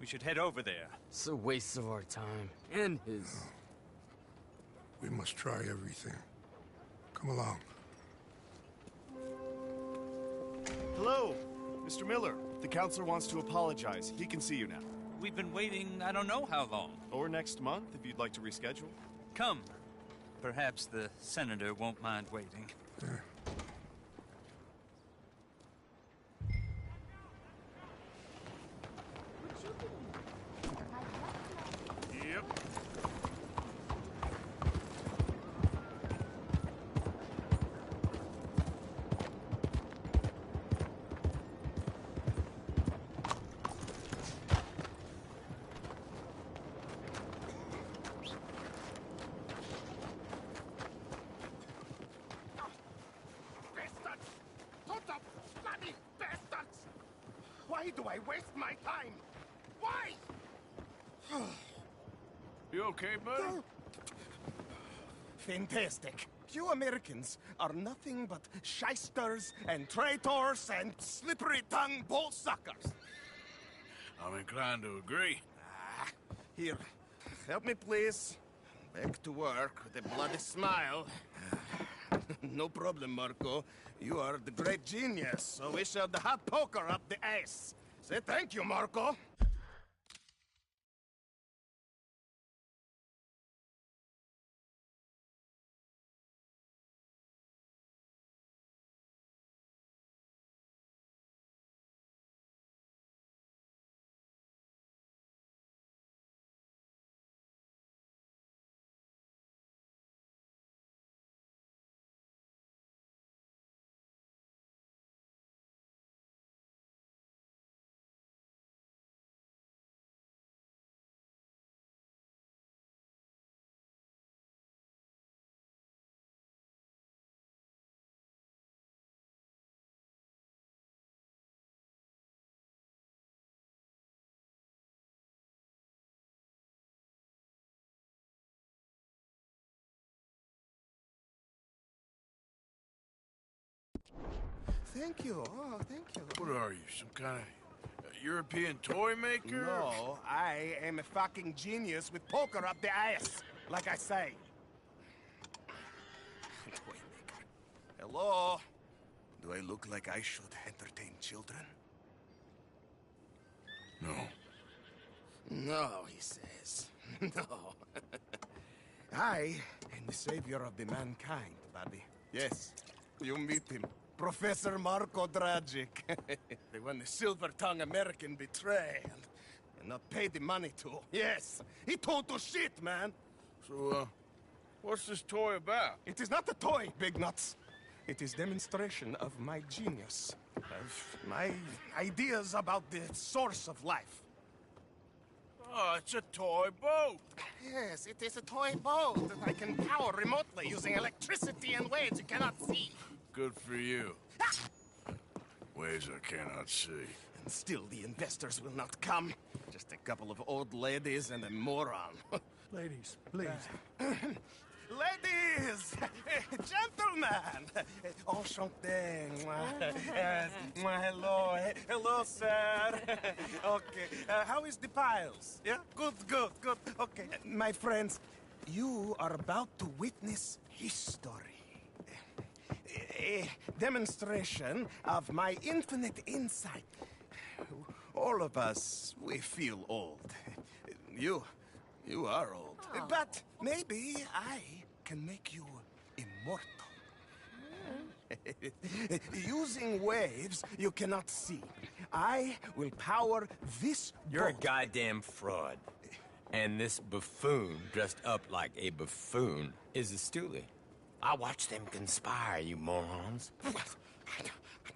We should head over there. It's a waste of our time. And his. We must try everything. Come along. Hello, Mr. Miller. The counselor wants to apologize. He can see you now. We've been waiting I don't know how long. Or next month, if you'd like to reschedule. Come. Perhaps the senator won't mind waiting. Yep. Why do I waste my time? Why? You okay, buddy? Fantastic. You Americans are nothing but shysters and traitors and slippery-tongued bull suckers. I'm inclined to agree. Here, help me, please. Back to work with a bloody smile. No problem, Marco. You are the great genius, so we shall the hot poker up the ass. Say thank you, Marco. Thank you. Oh, thank you. What are you, some kind of European toy maker? No, I am a fucking genius with poker up the ass, like I say. Toy maker. Hello? Do I look like I should entertain children? No. No, he says. No. I am the savior of the mankind, buddy. Yes, you meet him. Professor Marco Dragic. The one the silver-tongued American betrayed and not paid the money to. Yes, he total shit, man. So, what's this toy about? It is not a toy, Big Nuts. It is demonstration of my genius, of my ideas about the source of life. Oh, it's a toy boat. Yes, it is a toy boat that I can power remotely using electricity in ways you cannot see. Good for you. Ways I cannot see. And still the investors will not come. Just a couple of old ladies and a moron. Ladies, please. Ladies! Gentlemen! Enchanté. Hello. Hello, sir. Okay. How is the piles? Yeah? Good. Okay. My friends, you are about to witness history. A demonstration of my infinite insight. All of us, we feel old. You You are old. But maybe I can make you immortal. Using waves you cannot see, I will power this You're a boat. goddamn fraud. And this buffoon, dressed up like a buffoon, is a stoolie. I watched them conspire, you morons.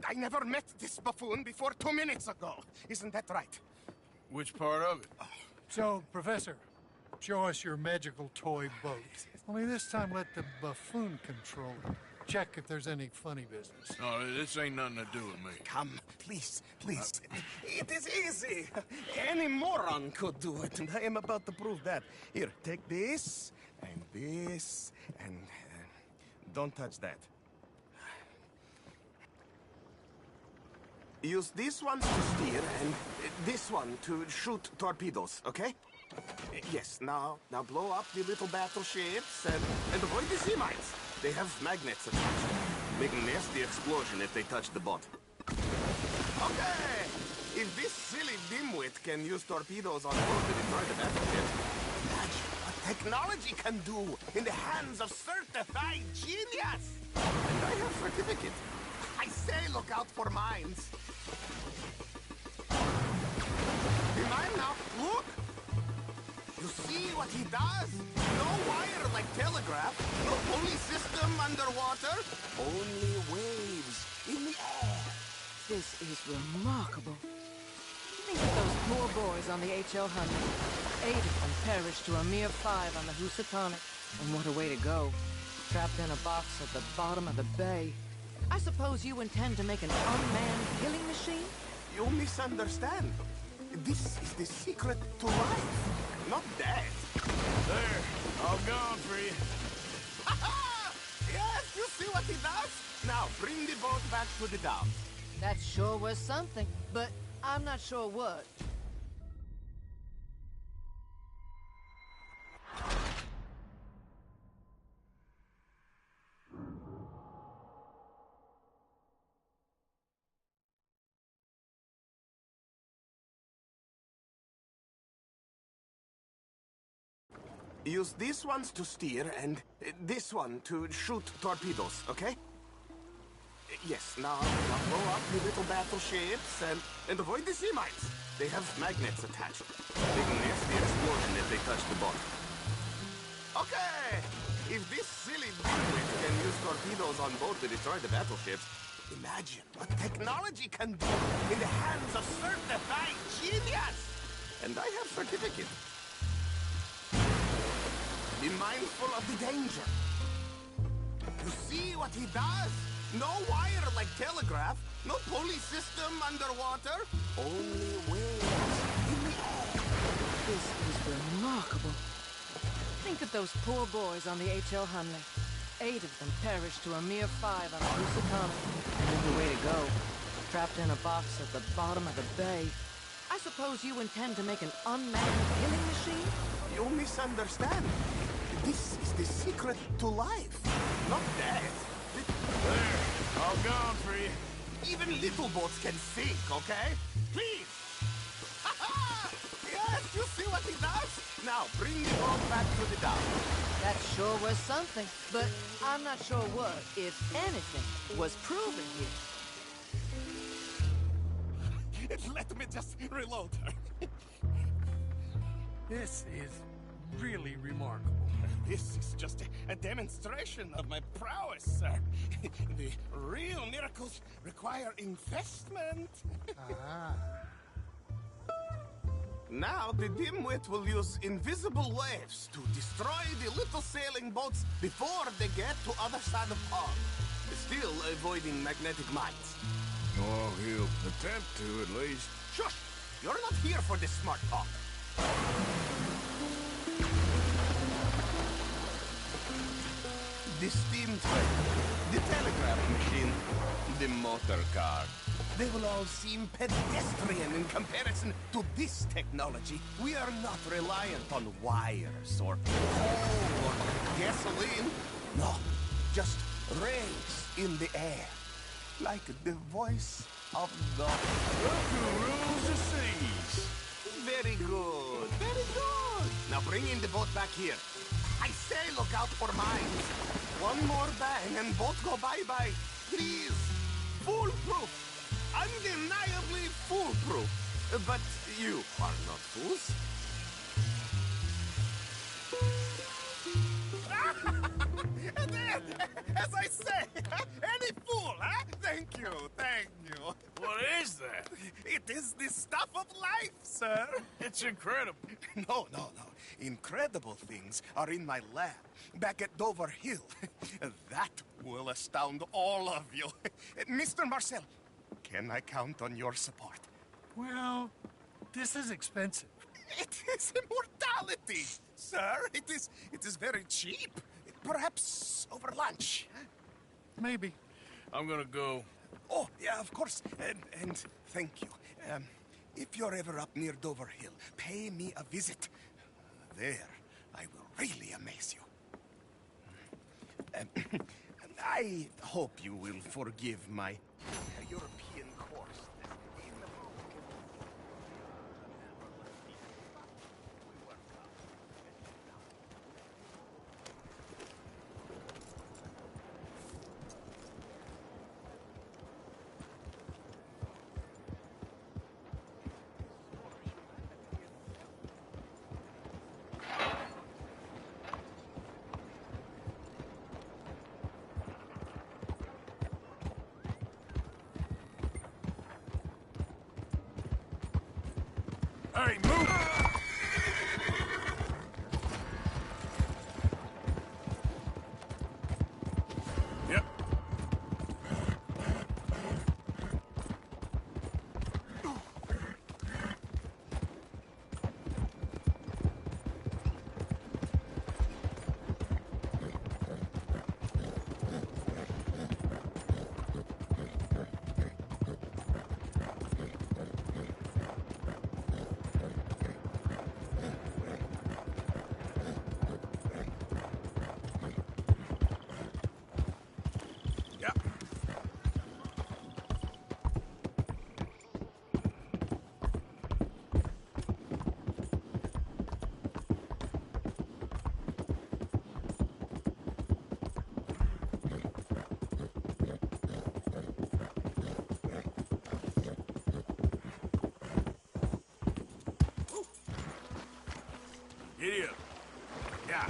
I never met this buffoon before 2 minutes ago. Isn't that right? Which part of it? So, Professor, show us your magical toy boat. Only this time let the buffoon control it. Check if there's any funny business. No, this ain't nothing to do with me. Come, please, please. It is easy. Any moron could do it, and I am about to prove that. Here, take this, and don't touch that. Use this one to steer, and this one to shoot torpedoes, okay? Yes, now blow up the little battleships, and avoid the sea mines. They have magnets attached. Make a nasty explosion if they touch the boat. Okay! If this silly dimwit can use torpedoes on board to destroy the battleship, imagine what technology can do in the hands of certified genius! And I have certificate. I say look out for mines. The mine now, look! You see what he does? No wire like telegraph, no pulley system underwater, only waves in the air. This is remarkable. Think of those poor boys on the H.L. Hunter. 8 of them perished to a mere 5 on the Housatonic. And what a way to go. Trapped in a box at the bottom of the bay. I suppose you intend to make an unmanned killing machine? You misunderstand. This is the secret to life, not death. There, all gone for you. Yes, you see what he does? Now, bring the boat back to the dock. That sure was something, but I'm not sure what. Use these ones to steer, and this one to shoot torpedoes, okay? Yes, now blow up the little battleships, and avoid the sea mines. They have magnets attached. Make a nasty explosion if they touch the boat. Okay! If this silly dimwit can use torpedoes on board to destroy the battleships, imagine what technology can do in the hands of certified genius! And I have certificate. Be mindful of the danger. You see what he does? No wire like telegraph, no pulley system underwater, only waves in the air. This is remarkable. Think of those poor boys on the H.L. Hunley. 8 of them perished to a mere 5 on the Housatonic. And what a way to go. Trapped in a box at the bottom of the bay. I suppose you intend to make an unmanned killing machine? You misunderstand. This is the secret to life, not death. There, all gone for you. Even little boats can sink, okay? Please! Yes, you see what he does? Now, bring the boat back to the dock. That sure was something, but I'm not sure what, if anything, was proven here. Let me just reload her. This is really remarkable. This is just a demonstration of my prowess, sir. The real miracles require investment. Now the dimwit will use invisible waves to destroy the little sailing boats before they get to other side of pond, still avoiding magnetic mines. Oh, he'll attempt to, at least. Shush! You're not here for this smart talk. The steam train, the telegraph machine, the motor car. They will all seem pedestrian in comparison to this technology. We are not reliant on wires or coal or gasoline. No, just rays in the air. Like the voice of God. Look who rules the seas. Very good, very good. Now bring in the boat back here. I say look out for mines. One more bang and boat go bye-bye. Please. Foolproof. Undeniably foolproof. But you are not fools. As I say, any fool, huh? Thank you, thank you. What is that? It is the stuff of life, sir. It's incredible. No. Incredible things are in my lab, back at Dover Hill. That will astound all of you. Mr. Marcel, can I count on your support? Well, this is expensive. It is immortality, sir. It is very cheap. Perhaps over lunch. Maybe. I'm gonna go. Oh, yeah, of course. And thank you. If you're ever up near Dover Hill, pay me a visit. There, I will really amaze you. I hope you will forgive my European course. Hey, move! Yep. Giddy up. Yeah.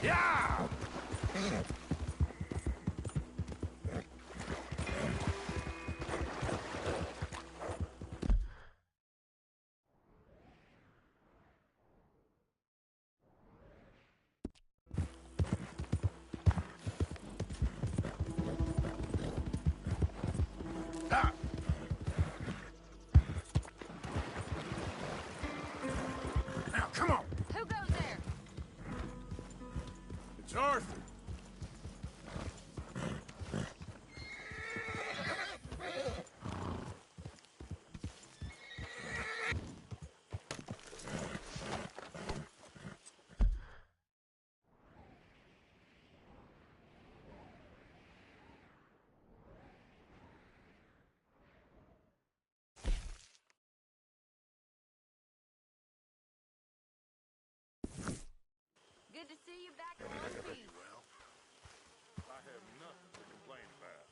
Yeah! Now, come on. Who goes there? It's Arthur. Good to see you back in one piece. I have nothing to complain about.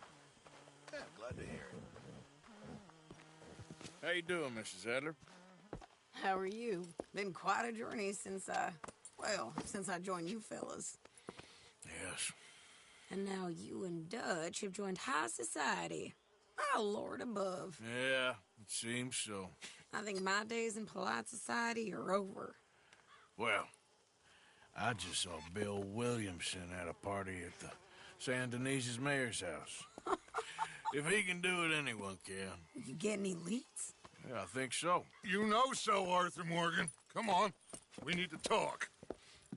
Yeah, glad to hear it. How you doing, Mrs. Adler? How are you? Been quite a journey since I joined you fellas. Yes. And now you and Dutch have joined high society. Oh, Lord above. Yeah, it seems so. I think my days in polite society are over. Well, I just saw Bill Williamson at a party at the San Denise's mayor's house. If he can do it, anyone can. You get any leads? Yeah, I think so. You know so, Arthur Morgan. Come on. We need to talk.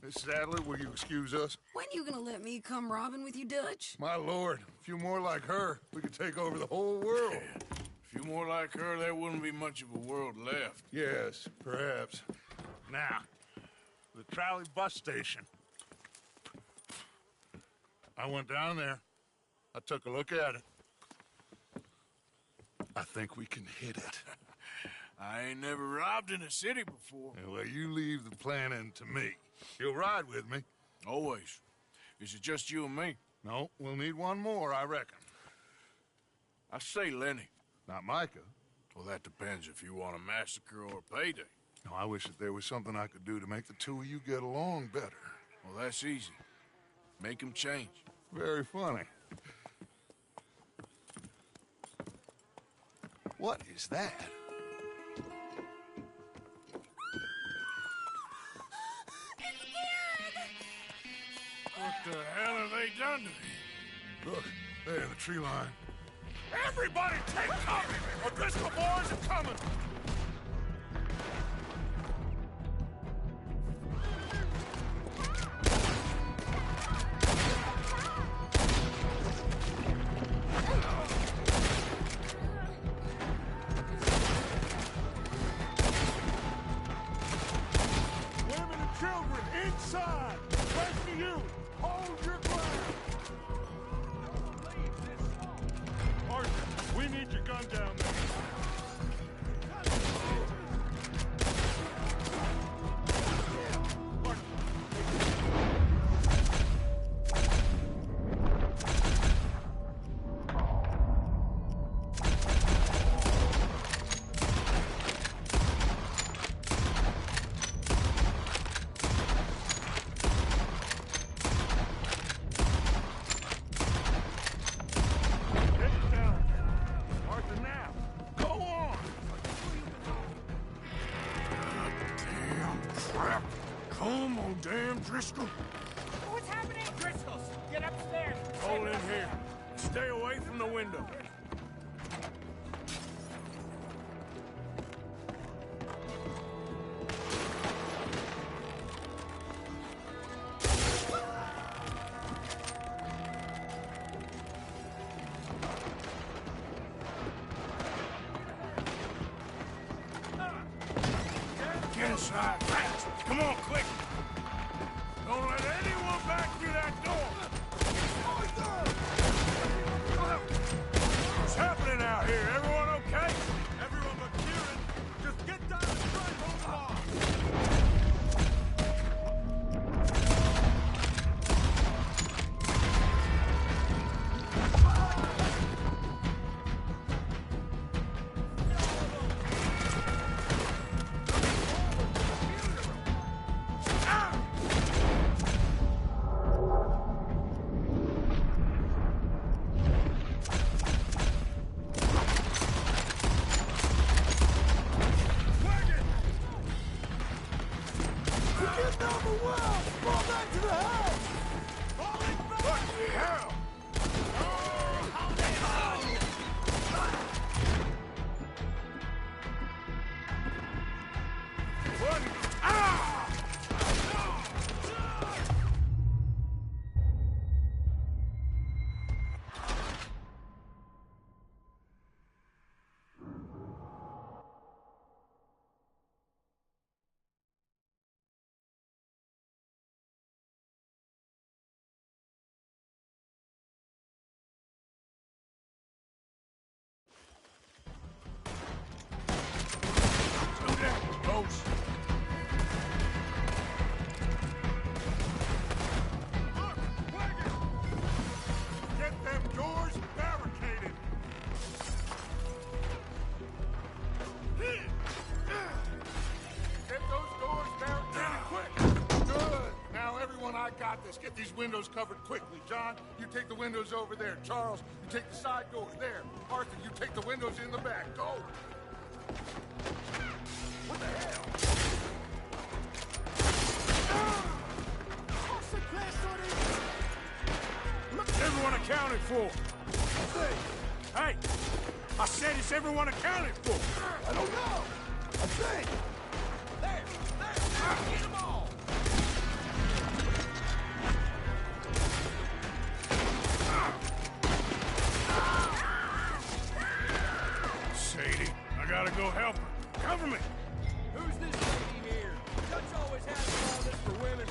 Miss Sadler, will you excuse us? When you gonna let me come robbing with you, Dutch? My lord, a few more like her, we could take over the whole world. Yeah. A few more like her, there wouldn't be much of a world left. Yes, perhaps. Now, the trolley bus station. I went down there. I took a look at it. I think we can hit it. I ain't never robbed in a city before. Yeah, well, you leave the planning to me. You'll ride with me? Always. Is it just you and me? No, we'll need one more, I reckon. I say Lenny. Not Micah. Well, that depends if you want a massacre or a payday. No, I wish that there was something I could do to make the two of you get along better. Well, that's easy. Make them change. Very funny. What is that? What the hell have they done to me? Look, there in the tree line. Everybody take cover! O'Driscoll boys are coming! Women and children, inside! Rest of you, hold your ground! Arthur, we need your gun down there. Come on, damn Driscoll. What's happening? Driscolls, get upstairs. Hold in here. Stay away from the window. Get inside, fast. Come on, quick. Don't let anyone back through that door. What's happening out here? Everyone okay? Everyone but Kieran, just get down and try and hold them off. Ghost. Get them doors barricaded. Get those doors barricaded quick. Good. Now, everyone, I got this. Get these windows covered quickly. John, you take the windows over there. Charles, you take the side door there. Arthur, you take the windows in the back. Go. What the hell? Everyone accounted for. Hey, I said it's everyone accounted for. I don't know. I think. There! Get them all! Sadie, I gotta go help her. Cover me. Who's this lady here? Dutch always has all this for women.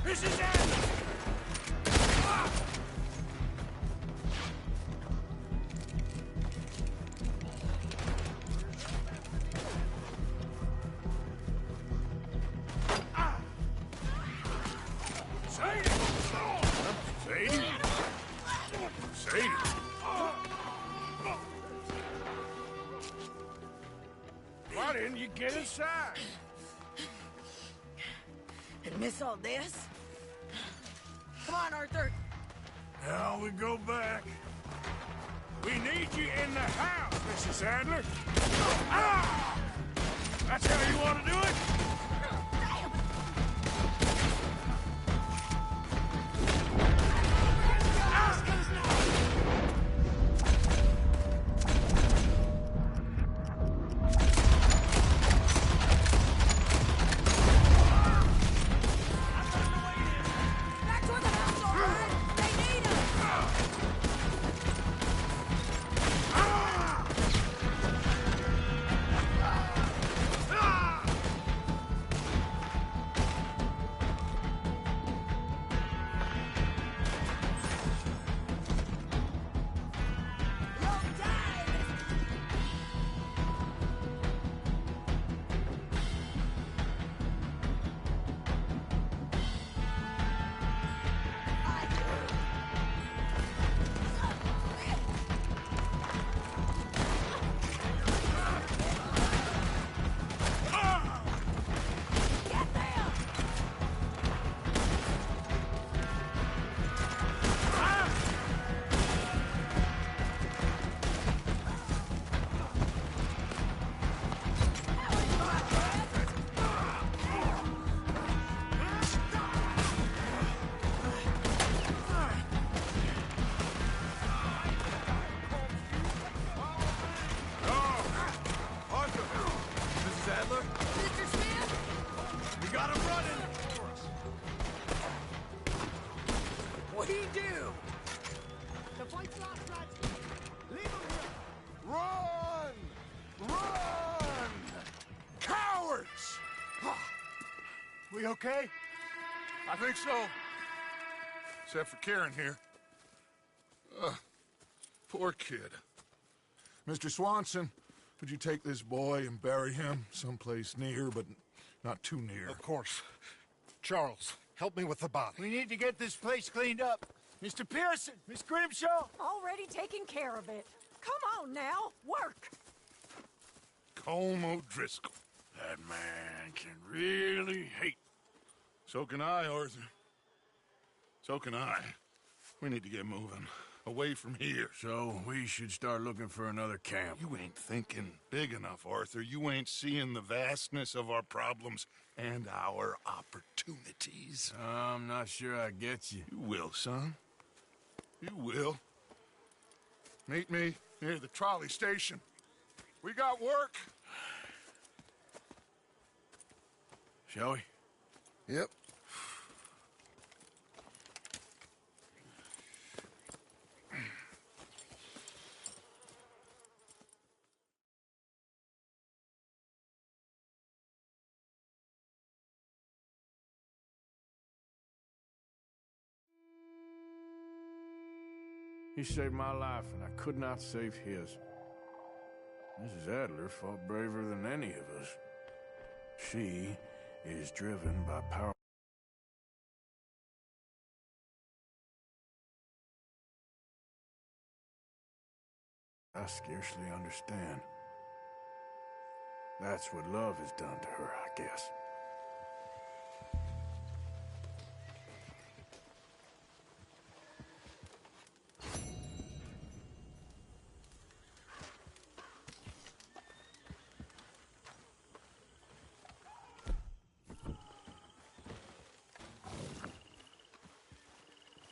This is Anna. Sadie! Why didn't you get inside? And miss all this? Come on, Arthur. Now we go back. We need you in the house, Mrs. Adler. Ah! That's how you want to do it? We okay? I think so. Except for Karen here. Poor kid. Mr. Swanson, would you take this boy and bury him someplace near, but not too near? Of course. Charles, help me with the body. We need to get this place cleaned up. Mr. Pearson, Miss Grimshaw. Already taking care of it. Come on now, work. Colm O'Driscoll. That man can really hate. So can I, Arthur. So can I. We need to get moving. Away from here. So we should start looking for another camp. You ain't thinking big enough, Arthur. You ain't seeing the vastness of our problems and our opportunities. I'm not sure I get you. You will, son. You will. Meet me near the trolley station. We got work. Shall we? Yep. He saved my life, and I could not save his. Mrs. Adler fought braver than any of us. She is driven by power. I scarcely understand. That's what love has done to her, I guess.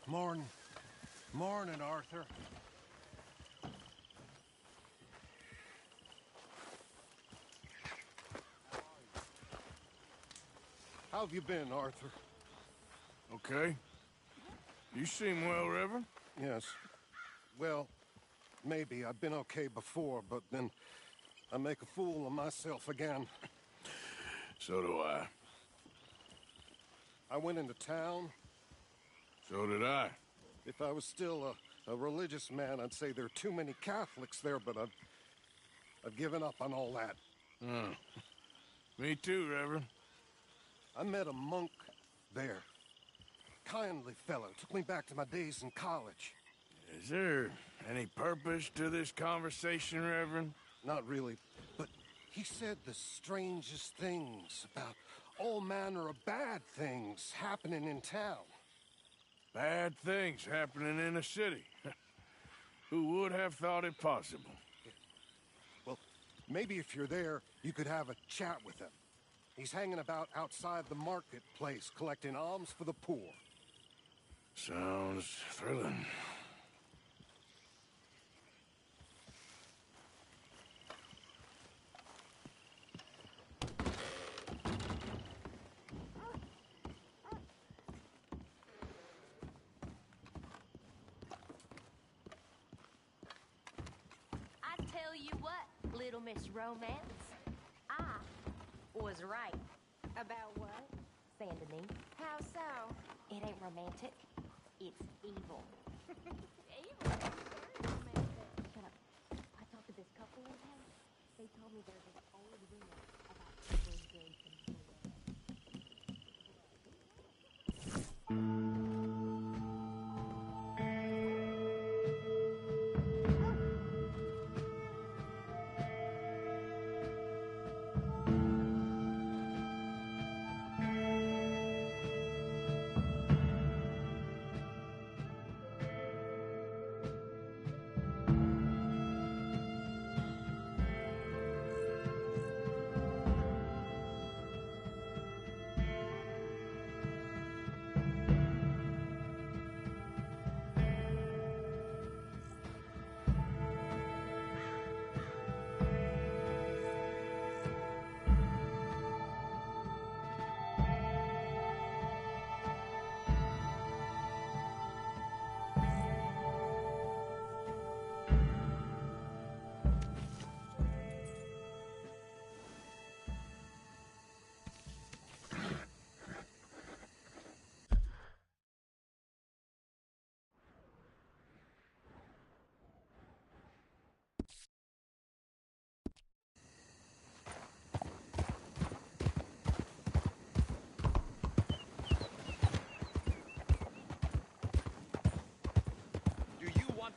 Morning. Morning, Arthur. How have you been, Arthur? Okay. You seem well, Reverend. Yes. Well, maybe. I've been okay before, but then I make a fool of myself again. So do I. I went into town. So did I. If I was still a religious man, I'd say there are too many Catholics there, but I've given up on all that. Me too, Reverend. I met a monk there. Kindly fellow. Took me back to my days in college. Is there any purpose to this conversation, Reverend? Not really, but he said the strangest things about all manner of bad things happening in town. Bad things happening in a city. Who would have thought it possible? Well, maybe if you're there, you could have a chat with him. He's hanging about outside the marketplace collecting alms for the poor. Sounds thrilling. I tell you what, Little Miss Romance, I was right. About what? Saint Denis. How so? It ain't romantic. It's evil. Evil? Very romantic. Shut up. I talked to this couple in town. They told me there's this old rumor about people doing some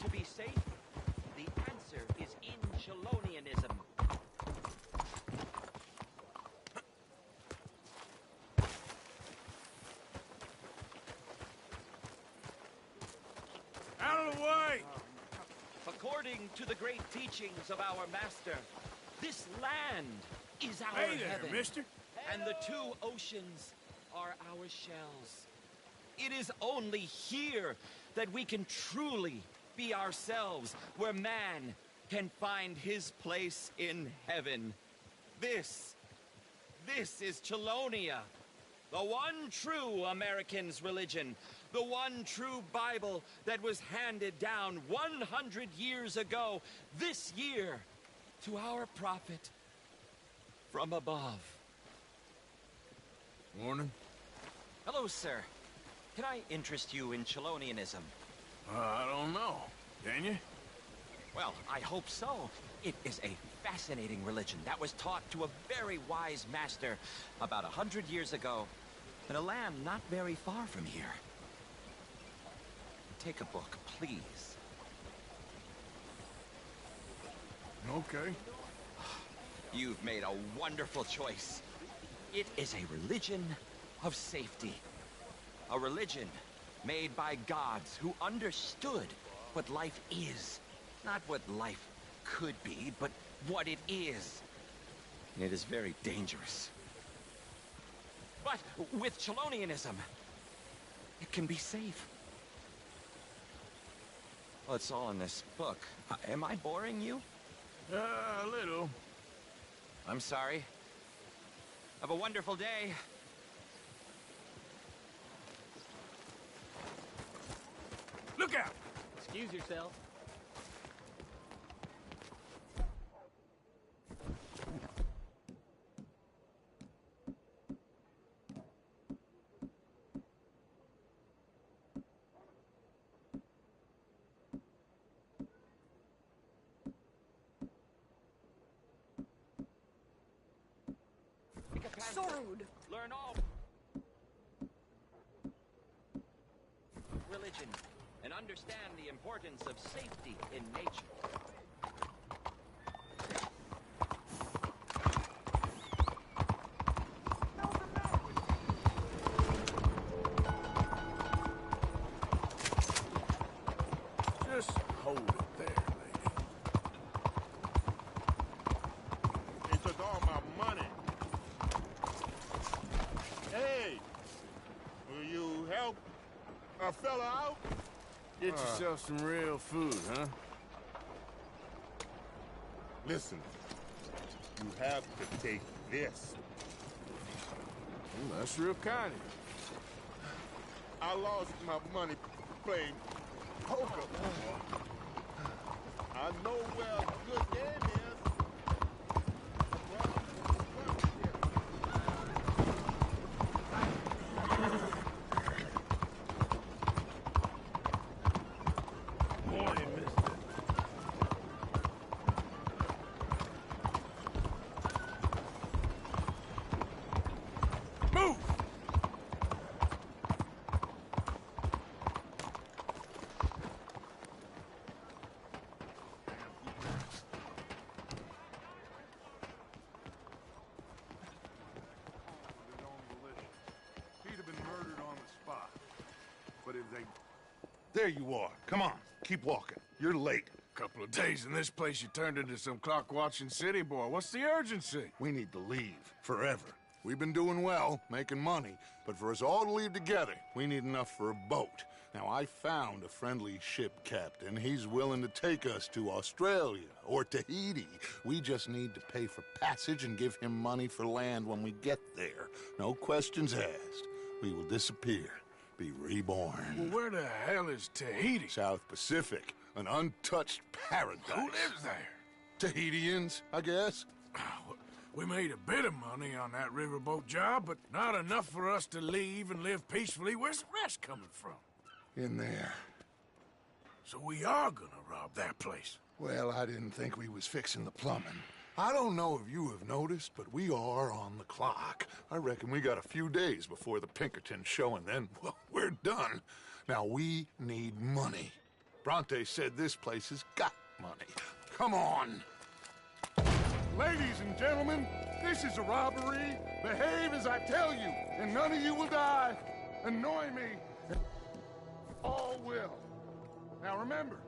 To be safe? The answer is in Chelonianism. Out of the way! According to the great teachings of our master, this land is our Hey there, heaven. mister. And the two oceans are our shells. It is only here that we can truly be ourselves, where man can find his place in heaven. This is Chelonia, the one true American's religion, the one true Bible that was handed down 100 years ago, this year, to our prophet from above. Morning. Hello, sir. Can I interest you in Chelonianism? I don't know. Can you? Well, I hope so. It is a fascinating religion that was taught to a very wise master about 100 years ago in a land not very far from here. Take a book, please. Okay. You've made a wonderful choice. It is a religion of safety. A religion made by gods who understood what life is. Not what life could be, but what it is. And it is very dangerous. But with Chelonianism, it can be safe. Well, it's all in this book. Am I boring you? A little. I'm sorry. Have a wonderful day. Look out! Excuse yourself. So rude. Learn all religion and understand the importance of safety in nature. Just hold it there, lady. He took all my money. Hey! Will you help a fella out? Get yourself some real food, huh? Listen, you have to take this. Well, that's real kind of you. I lost my money playing poker. I know where a good game is. Morning, mister. Move! He'd have been murdered on the spot. But if they... There you are. Come on, keep walking. You're late. Couple of days in this place, you turned into some clock-watching city boy. What's the urgency? We need to leave. Forever. We've been doing well, making money, but for us all to leave together, we need enough for a boat. Now, I found a friendly ship captain. He's willing to take us to Australia or Tahiti. We just need to pay for passage and give him money for land when we get there. No questions asked. We will disappear, be reborn. Well, where the hell is Tahiti? South Pacific, an untouched paradise. Who lives there? Tahitians, I guess. We made a bit of money on that riverboat job, but not enough for us to leave and live peacefully. Where's the rest coming from? In there. So we are gonna rob that place. Well, I didn't think we was fixing the plumbing. I don't know if you have noticed, but we are on the clock. I reckon we got a few days before the Pinkerton show, and then, well, we're done. Now, we need money. Bronte said this place has got money. Come on. Ladies and gentlemen, this is a robbery. Behave as I tell you, and none of you will die. Annoy me. All will. Now remember,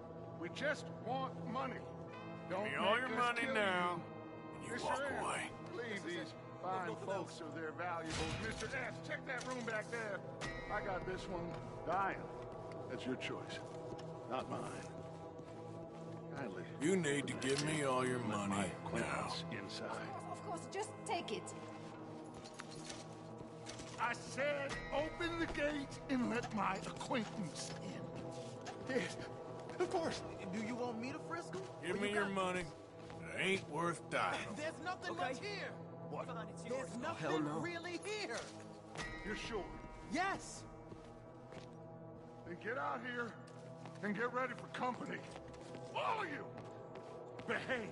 we just want money. Don't Give me all make your us money kill now, you. and you walk away. Leave these fine folks of their valuables. Mr. S, check that room back there. I got this one dying. That's your choice, not mine. Kindly. You need to give me all your money now. Inside. Of course, just take it. I said, open the gate and let my acquaintance in. Yes, of course. Do you want me to frisk him? Give me your money. It ain't worth dying. There's nothing much here. What? There's nothing really here. You're sure? Yes. Then get out here and get ready for company. All of you! Behave.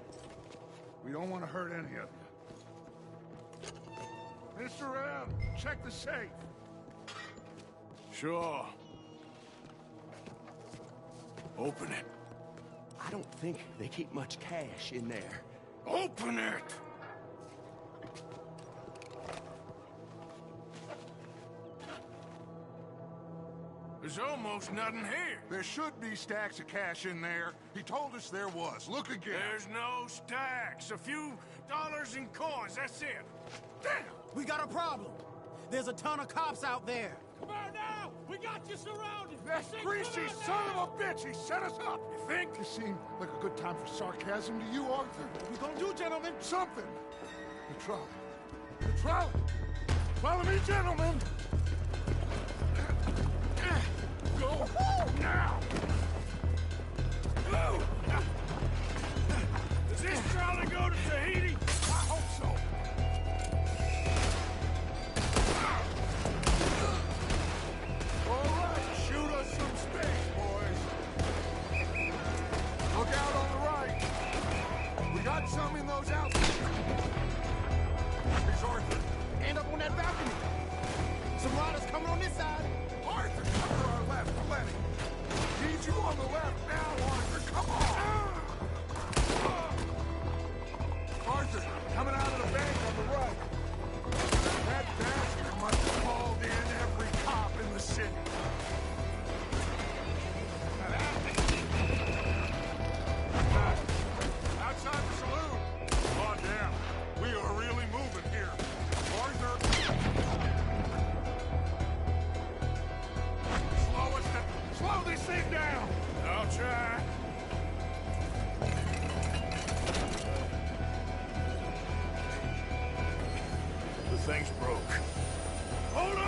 We don't want to hurt any of you. Mr. M, check the safe. Sure. Open it. I don't think they keep much cash in there. Open it! There's almost nothing here. There should be stacks of cash in there. He told us there was. Look again. There's no stacks. A few dollars in coins, that's it. Damn! We got a problem. There's a ton of cops out there. Come on now! We got you surrounded! That greasy son of a bitch! He set us up! You think? It seemed like a good time for sarcasm to you, Arthur. What we gonna do, gentlemen? Something! The trolley. The trolley! Follow me, gentlemen! Go now! Go! Does this trolley go to Tahiti? I hope so. All right, shoot us some space, boys. Look out on the right. We got some in those outfits. Here's Arthur. End up on that balcony. sit down. I'll try. The thing's broke. Hold on!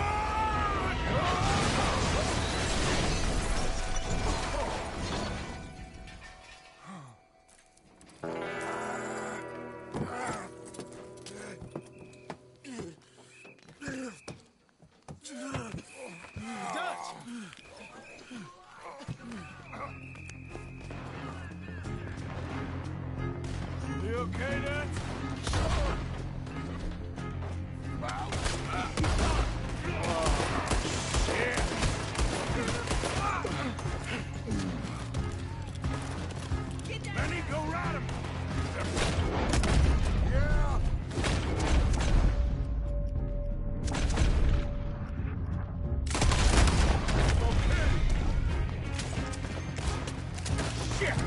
You okay, Dutch? Lenny, go ride him! Yeah! Shit!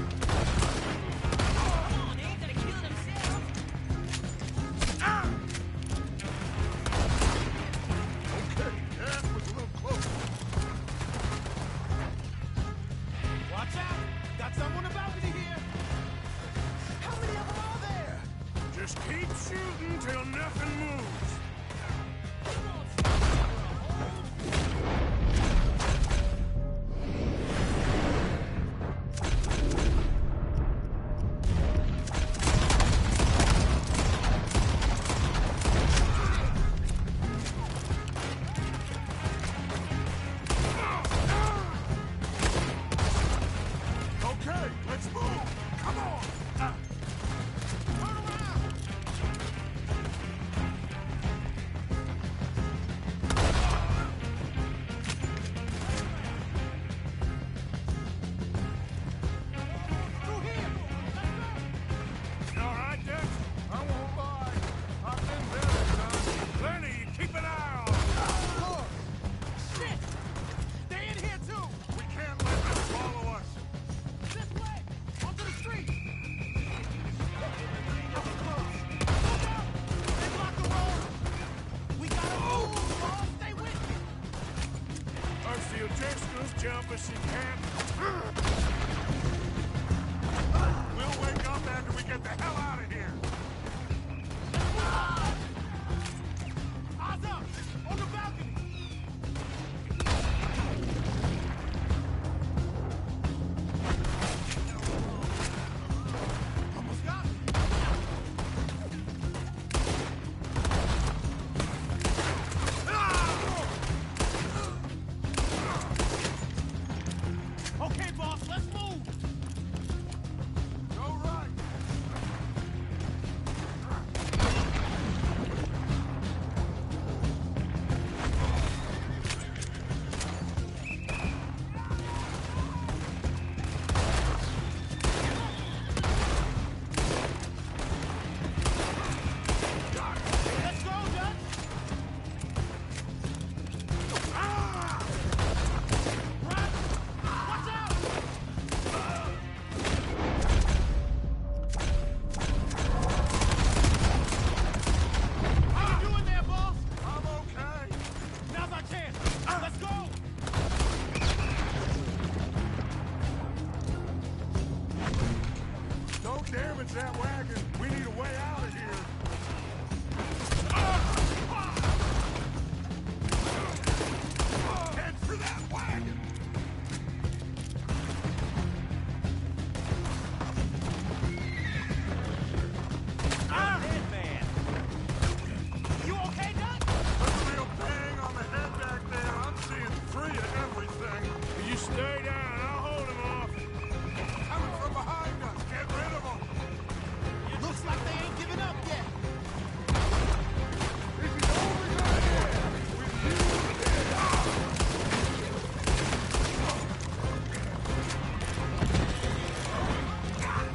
Okay, that was a little close. Watch out! Got someone about me here! How many of them are there? Just keep shooting till nothing moves. Okay, let's move. Come on. You all right, Dutch? I won't lie. I've been better times. Lenny, keep an eye on. Shit! They in here too! We can't let them follow us. This way! Onto the street! They blocked the road! We gotta move, boss! Stay with me! Herfield just goes jump as she can. We'll wake up after we get the hell out of here. Eyes up! On the balcony! Almost got it! Okay, boss, let's move! Go right. Let's go, Dutch! Run! Watch out! How you doing there, boss? I'm okay. Now's our chance! Let's go! Don't damage that wagon. We need a way out of here. Head for that wagon. You okay, Dutch? That's a real bang on the head back there. I'm seeing three of everything. You stay down. I'll hold him off. Coming from behind us. Get rid of them. Looks like they ain't giving up yet. This is all we're gonna get. With you dead.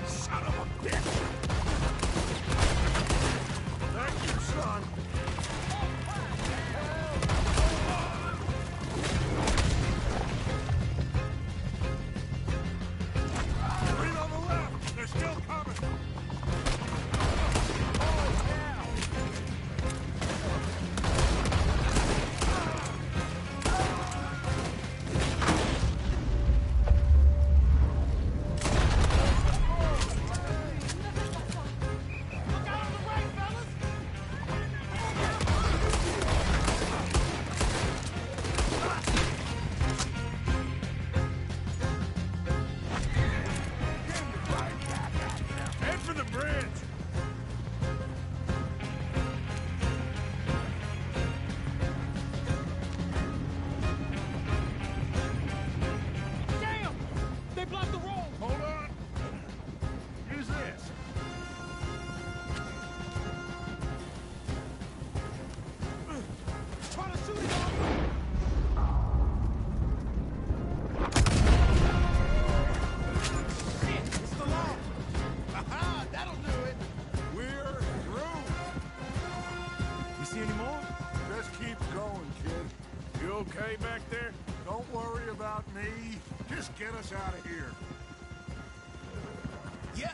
Son of a bitch. Thank you, son. me. Just get us out of here. Yeah.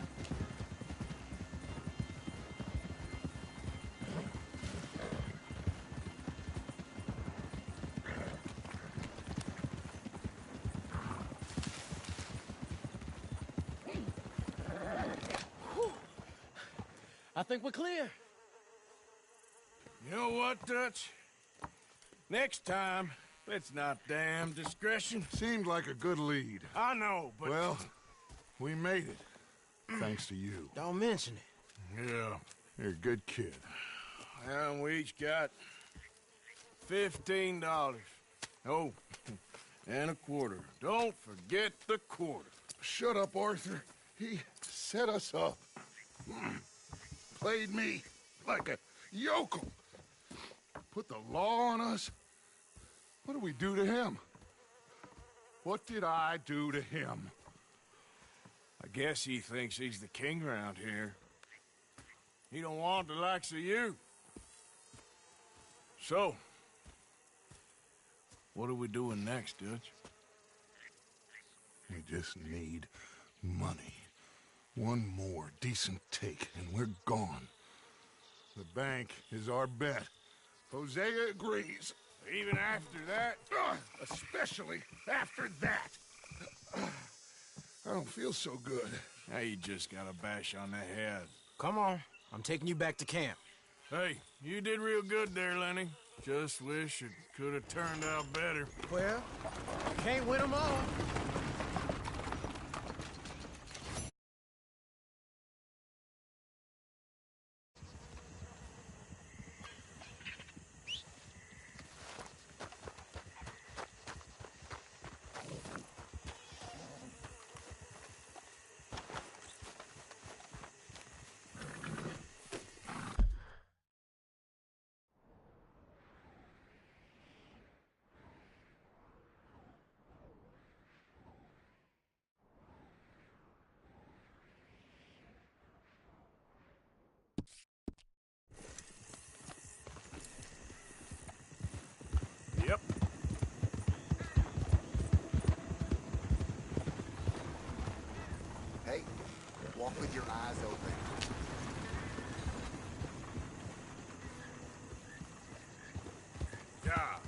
I think we're clear. You know what, Dutch? Next time, let's not damn discretion. Seemed like a good lead. I know, but... Well, we made it. Thanks to you. Don't mention it. Yeah, you're a good kid. And we each got $15. Oh, and a quarter. Don't forget the quarter. Shut up, Arthur. He set us up. Played me like a yokel. Put the law on us. What did we do to him? What did I do to him? I guess he thinks he's the king around here. He don't want the likes of you. So, what are we doing next, Dutch? We just need money. One more decent take, and we're gone. The bank is our bet. Hosea agrees. Even after that? Especially after that. I don't feel so good. Now you just got a bash on the head. Come on. I'm taking you back to camp. Hey, you did real good there, Lenny. Just wish it could have turned out better. Well, can't win them all. Yep. Hey, walk with your eyes open. Yeah.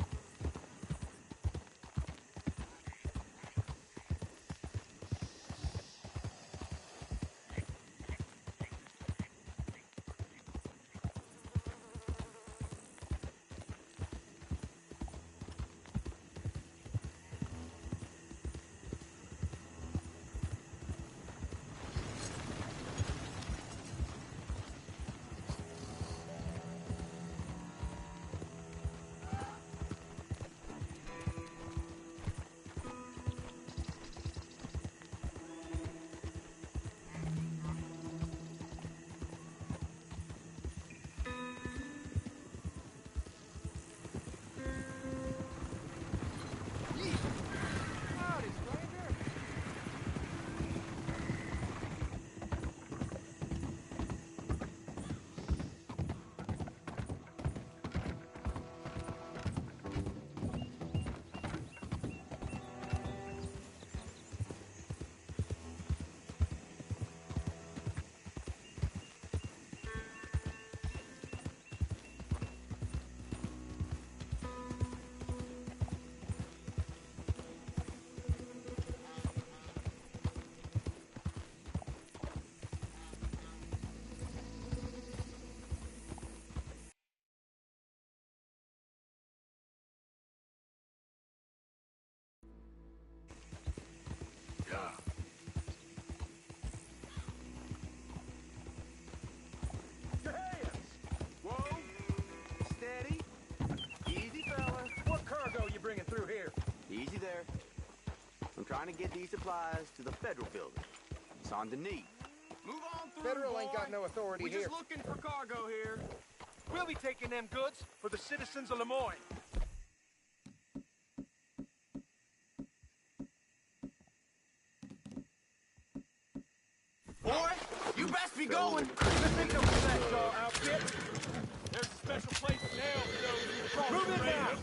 Easy there. I'm trying to get these supplies to the federal building. It's on the knee. Move on through, Federal ain't got no authority We're here. just looking for cargo here. We'll be taking them goods for the citizens of Lemoyne. Boy, you best be going. This ain't no Sackjaw outfit. There's a special place in hell for those who cross. Move it now.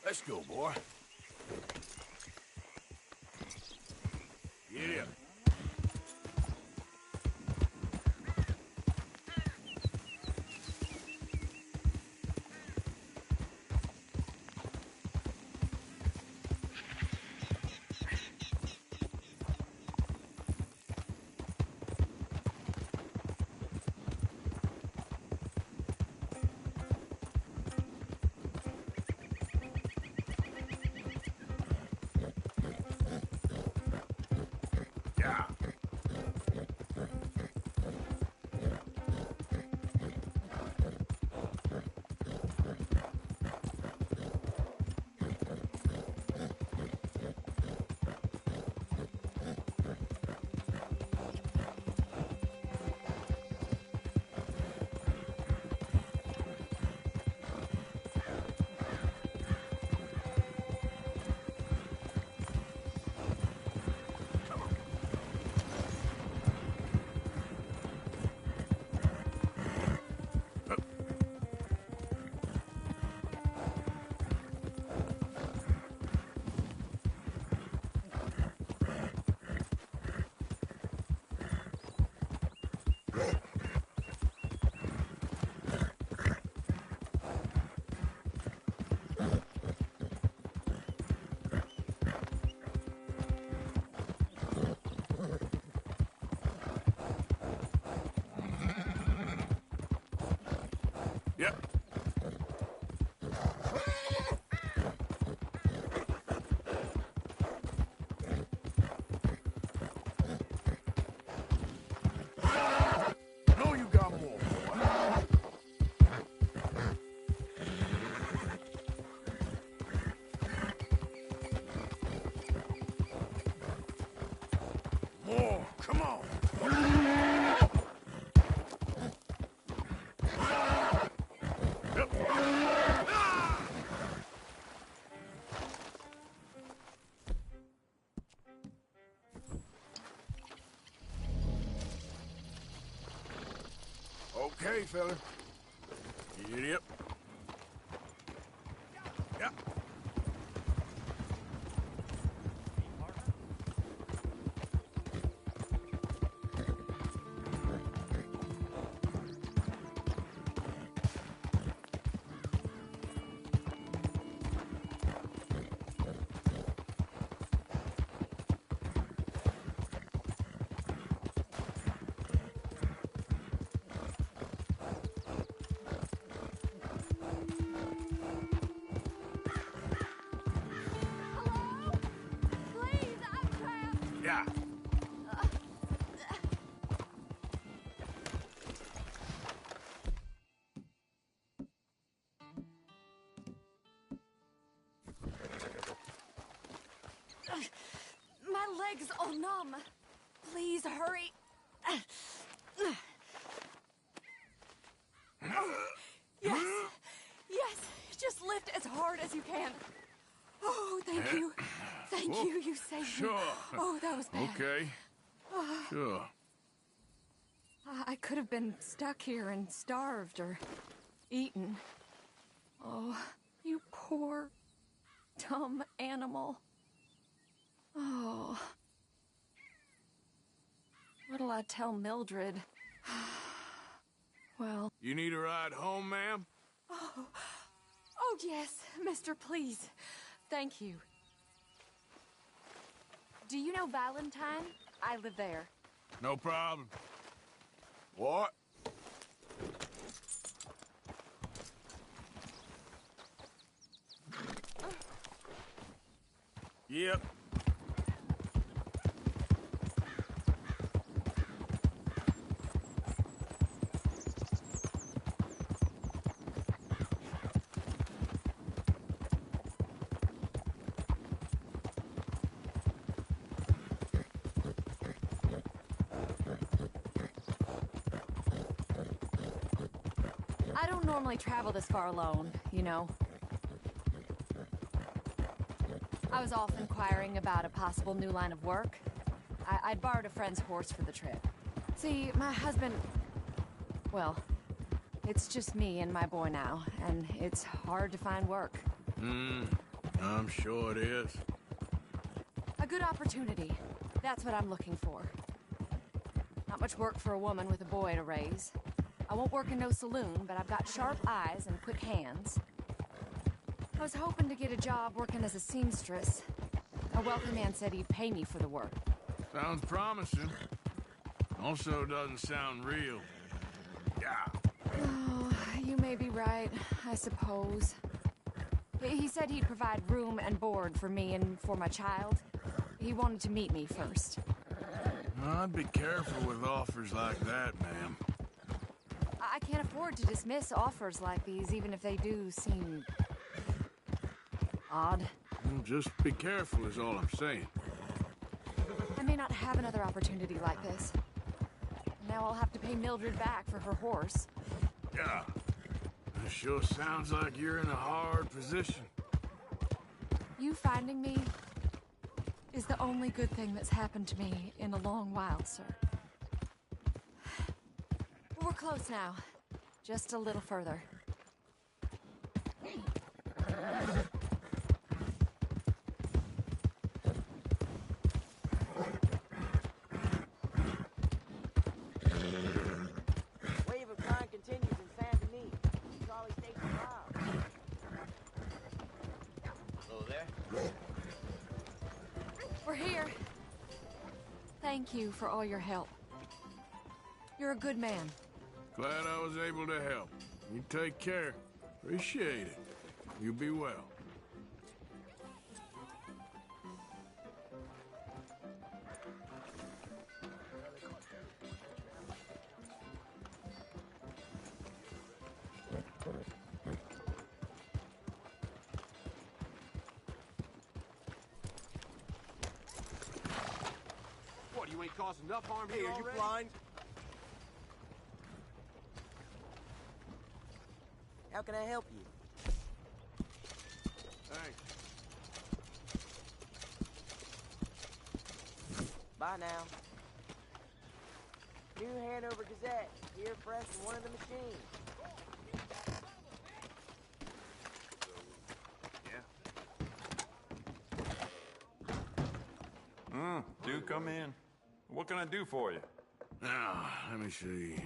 Let's go, boy. Get up. Yep. No, you got more, boy. More, come on. Okay, fella. Giddy up. Yep. Yeah. My legs all numb. Please hurry. Oh, yes. Yes. Just lift as hard as you can. Oh, thank you. Thank you. You saved me. Sure. Oh, that was bad. Okay. Sure. I could have been stuck here and starved or eaten. Oh, you poor, dumb animal. Oh. What'll I tell Mildred? Well... You need a ride home, ma'am? Oh, yes, mister, please. Thank you. Do you know Valentine? I live there. No problem. What? Yep. I don't normally travel this far alone, you know. I was off inquiring about a possible new line of work. I'd borrowed a friend's horse for the trip. See, my husband... Well, it's just me and my boy now, and it's hard to find work. I'm sure it is. A good opportunity. That's what I'm looking for. Not much work for a woman with a boy to raise. I won't work in no saloon, but I've got sharp eyes and quick hands. I was hoping to get a job working as a seamstress. A wealthy man said he'd pay me for the work. Sounds promising. Also doesn't sound real. Yeah. Oh, you may be right, I suppose. He said he'd provide room and board for me and for my child. He wanted to meet me first. I'd be careful with offers like that, ma'am. I can't afford to dismiss offers like these, even if they do seem... odd. Well, just be careful is all I'm saying. I may not have another opportunity like this. Now I'll have to pay Mildred back for her horse. Yeah. That sure sounds like you're in a hard position. You finding me is the only good thing that's happened to me in a long while, sir. We're close now. Just a little further. Wave of kind continues in San Denis. Charlie Station Drive. Hello there. We're here. Thank you for all your help. You're a good man. Glad I was able to help. You take care. Appreciate it. You be well. What, you ain't caused enough harm Hey, here are you already? blind? How can I help you? Thanks. Bye now. New Hanover Gazette. Here fresh from one of the machines. Do come in. What can I do for you? Now, let me see.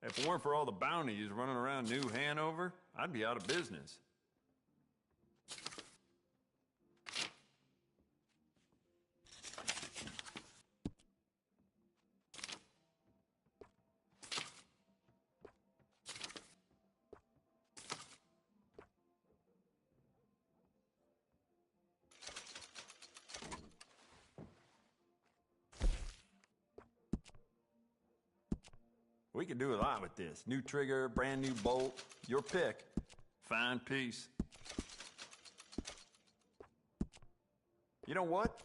If it weren't for all the bounties running around New Hanover, I'd be out of business. We could do a lot with this. New trigger, brand new bolt, your pick. Fine piece. You know what?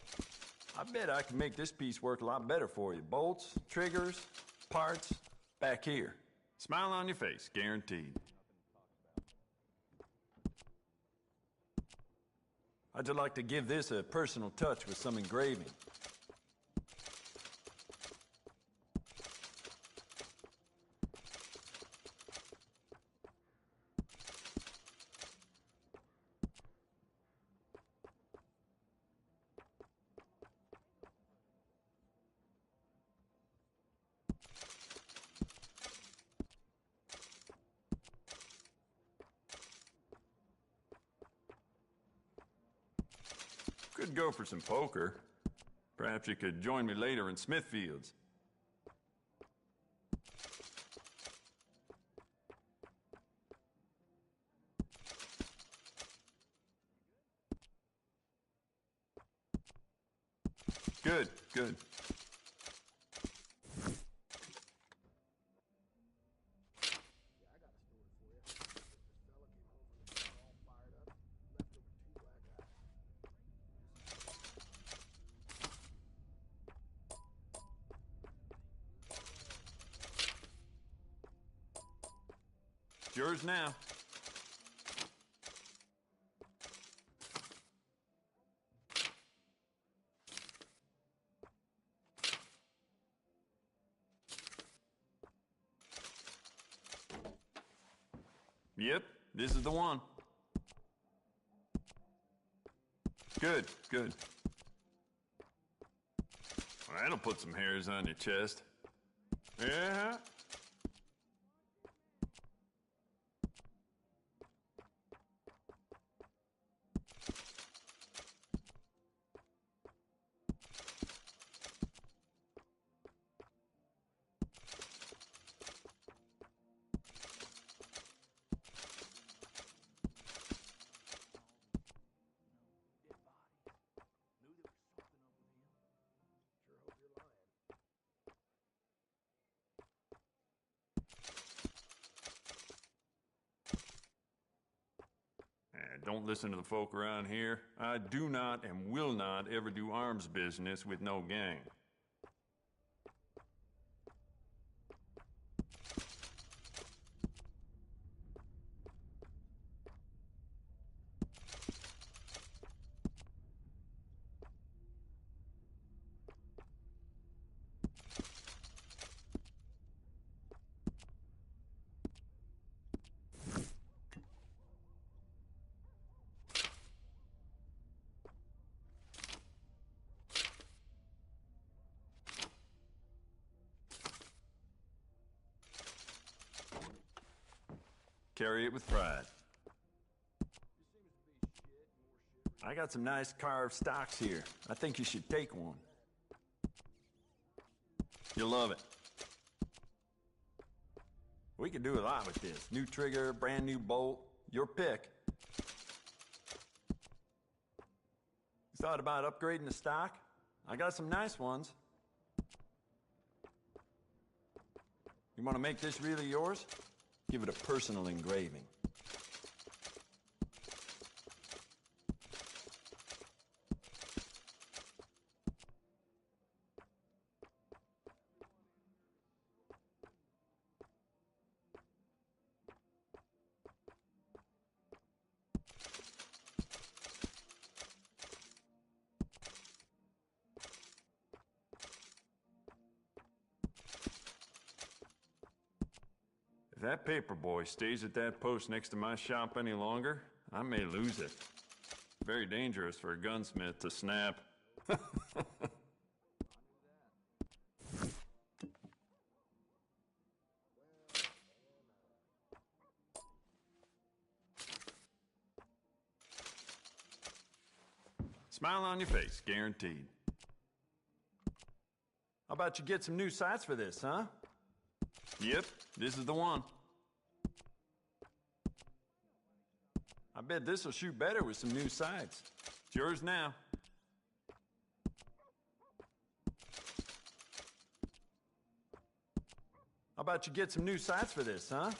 I bet I can make this piece work a lot better for you. Bolts, triggers, parts, back here. Smile on your face, guaranteed. I'd just like to give this a personal touch with some engraving. Could go for some poker. Perhaps you could join me later in Smithfield's. Good, good. It's yours now. Yep, this is the one. Good, good. Well, that'll put some hairs on your chest. Yeah. Don't listen to the folk around here. I do not and will not ever do arms business with no gang. Carry it with pride. I got some nice carved stocks here. I think you should take one. You'll love it. We could do a lot with this. New trigger, brand new bolt, your pick. You thought about upgrading the stock? I got some nice ones. You want to make this really yours? Give it a personal engraving. If that paper boy stays at that post next to my shop any longer, I may lose it. Very dangerous for a gunsmith to snap. Smile on your face, guaranteed. How about you get some new sights for this, huh? Yep, this is the one. I bet this will shoot better with some new sights. It's yours now. How about you get some new sights for this, huh?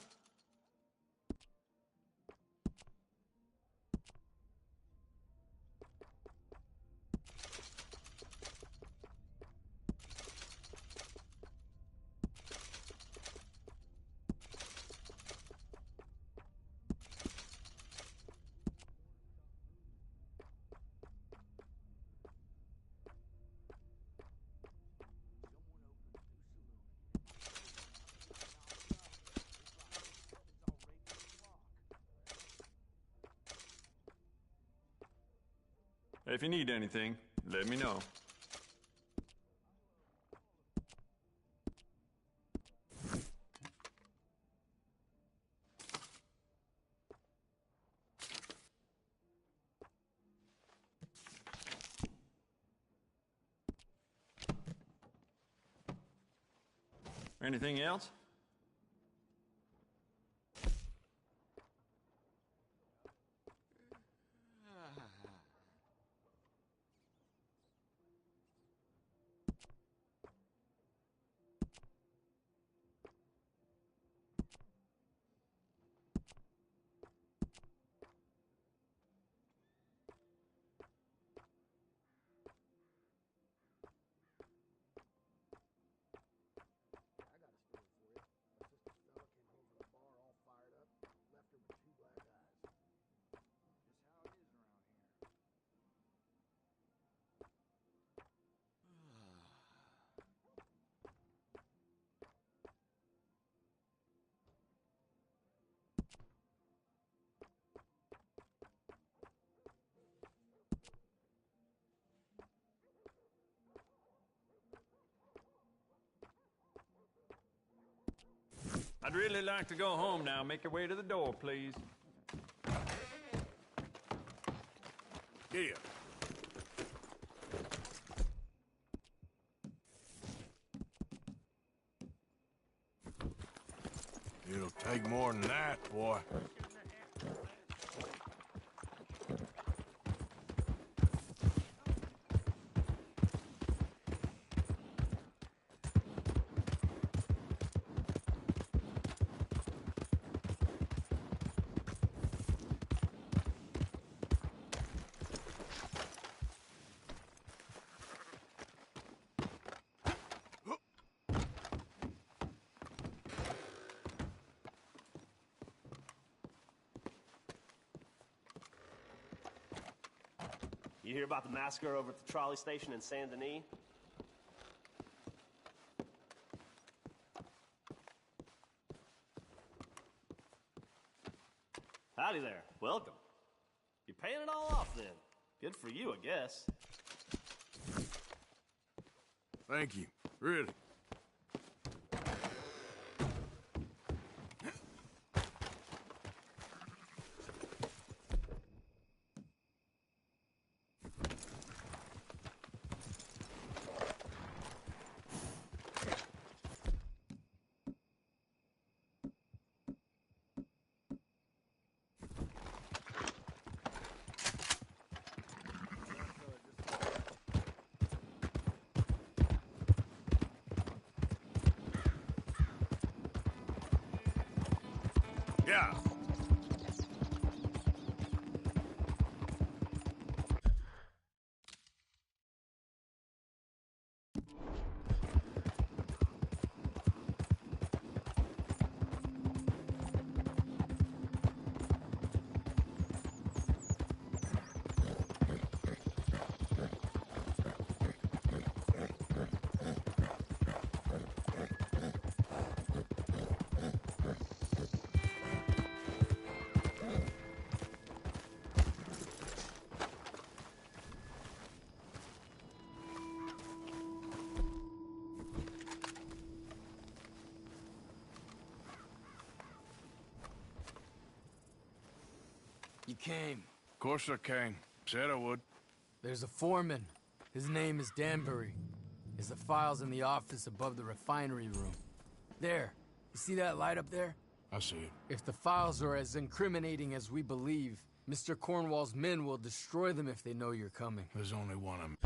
If you need anything, let me know. Anything else? I'd really like to go home now. Make your way to the door, please. Here. It'll take more than that, boy. You hear about the massacre over at the trolley station in Saint Denis? Howdy there. Welcome. You're paying it all off then. Good for you, I guess. Thank you. Really. Yeah. You came. Of course I came. Said I would. There's a foreman. His name is Danbury. There's the files in the office above the refinery room. There. You see that light up there? I see it. If the files are as incriminating as we believe, Mr. Cornwall's men will destroy them if they know you're coming. There's only one of them.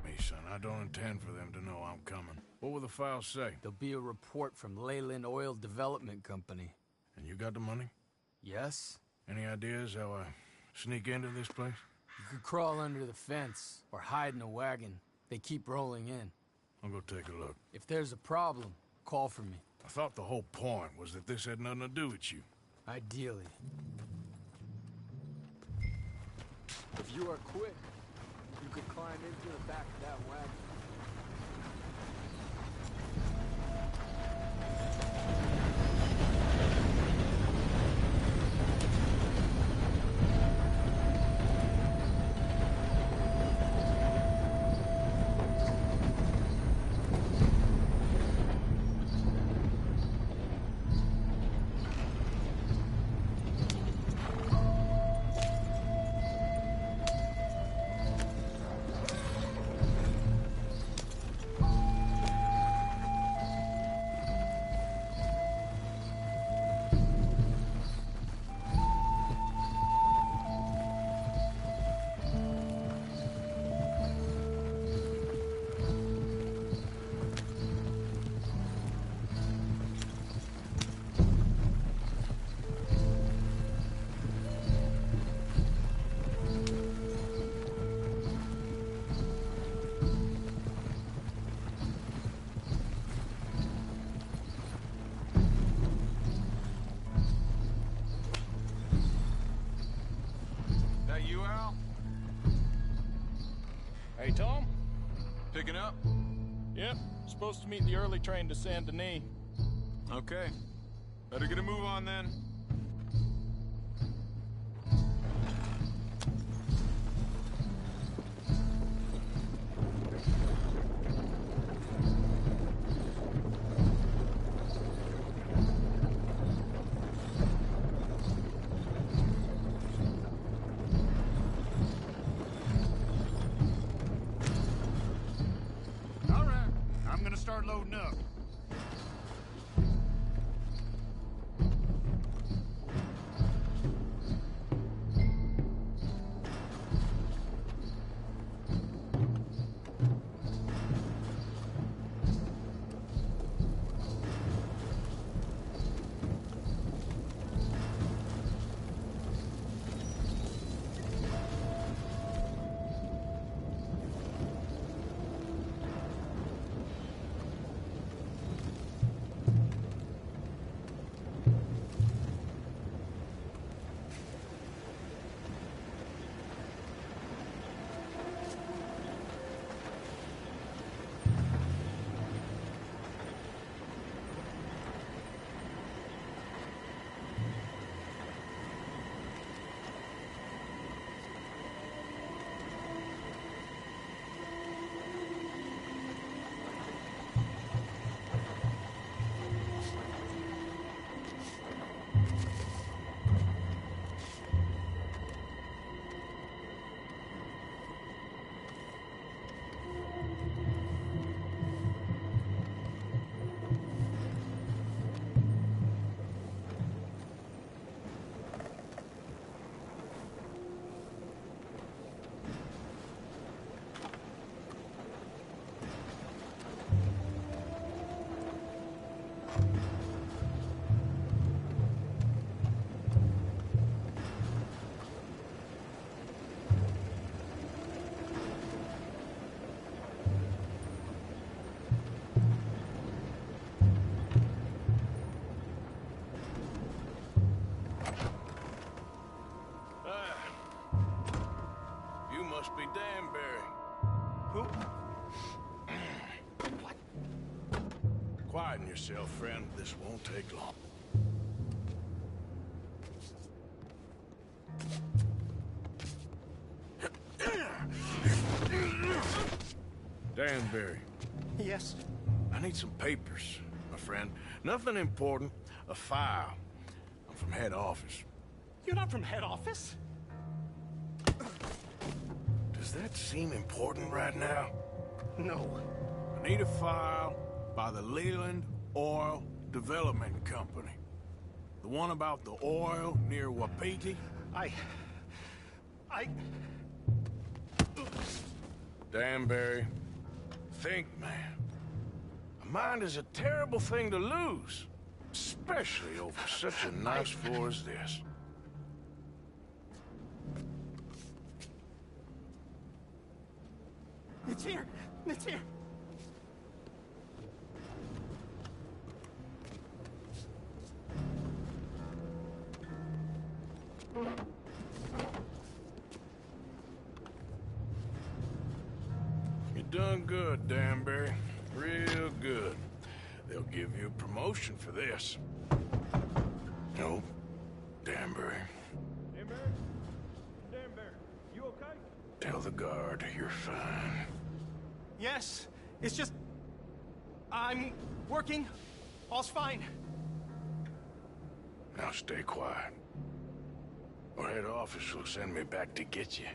Me, son, I don't intend for them to know I'm coming. What will the files say? There'll be a report from Leyland Oil Development Company. And you got the money? Yes? Any ideas how I sneak into this place? You could crawl under the fence, or hide in a wagon. They keep rolling in. I'll go take a look. If there's a problem, call for me. I thought the whole point was that this had nothing to do with you. Ideally. If you are quick, you could climb into the back of that wagon. Tom? Picking up? Yep. Supposed to meet the early train to Saint Denis. Okay. Better get a move on then. All right, I'm gonna start loading up. You must be Danbury. Who? Quieten yourself, friend. This won't take long. Danbury. Yes? I need some papers, my friend. Nothing important. A file. I'm from head office. You're not from head office? Does that seem important right now? No. I need a file by the Leland Oil Development Company. The one about the oil near Wapiti? I... Danbury, think, man. A mind is a terrible thing to lose, especially over such a nice floor as this. It's here! It's here! You done good, Danbury. Real good. They'll give you a promotion for this. No, Danbury. Danbury? Danbury, you okay? Tell the guard you're fine. Yes, it's just... I'm working. All's fine. Now stay quiet. Or head office will send me back to get you.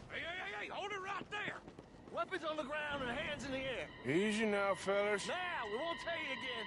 Hey, hold it right there! Weapons on the ground and hands in the air. Easy now, fellas. Now, we won't tell you again.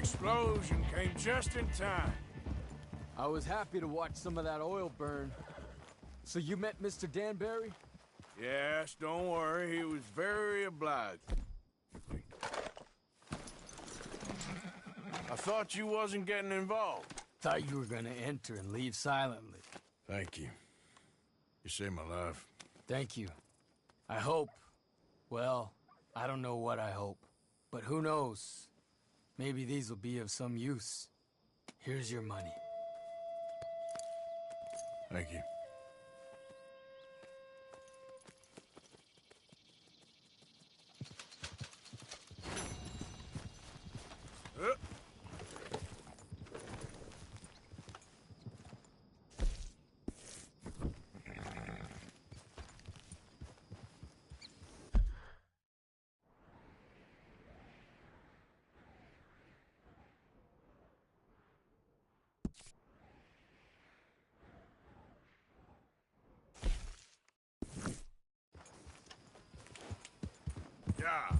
explosion came just in time. I was happy to watch some of that oil burn. So you met Mr. Danbury? Yes, don't worry, he was very obliging. I thought you wasn't getting involved. Thought you were gonna enter and leave silently. Thank you. You saved my life. Thank you. I hope. Well, I don't know what I hope. But who knows? Maybe these will be of some use. Here's your money. Thank you. Yeah.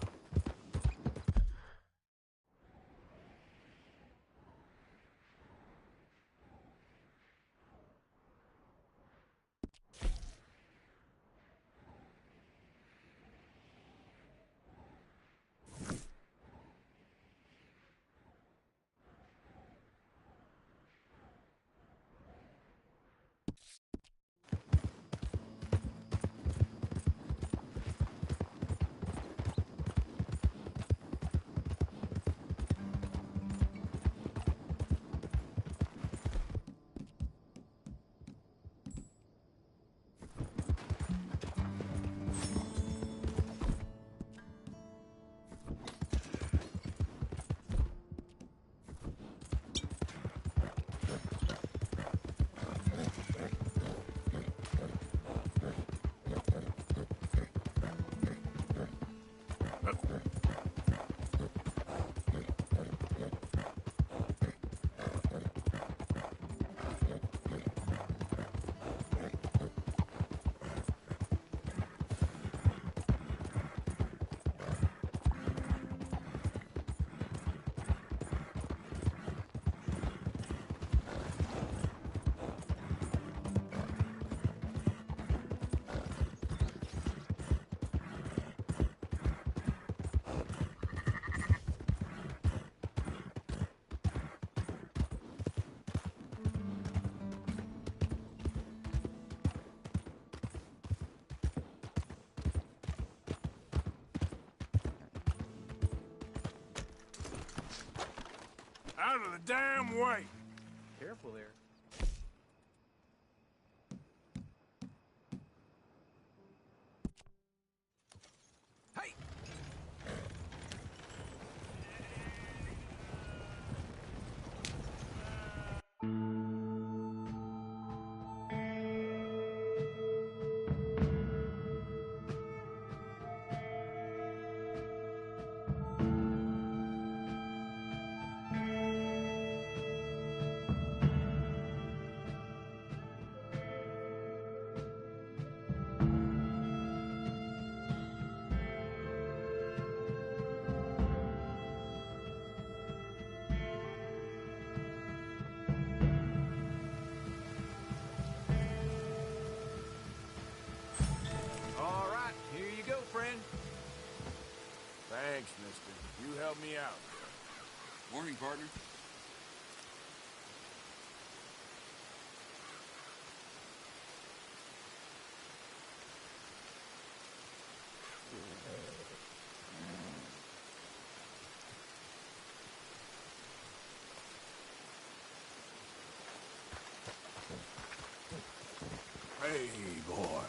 Out of the damn way! Careful there. Hey! Thanks, mister. You helped me out. Morning, partner. Hey, boy.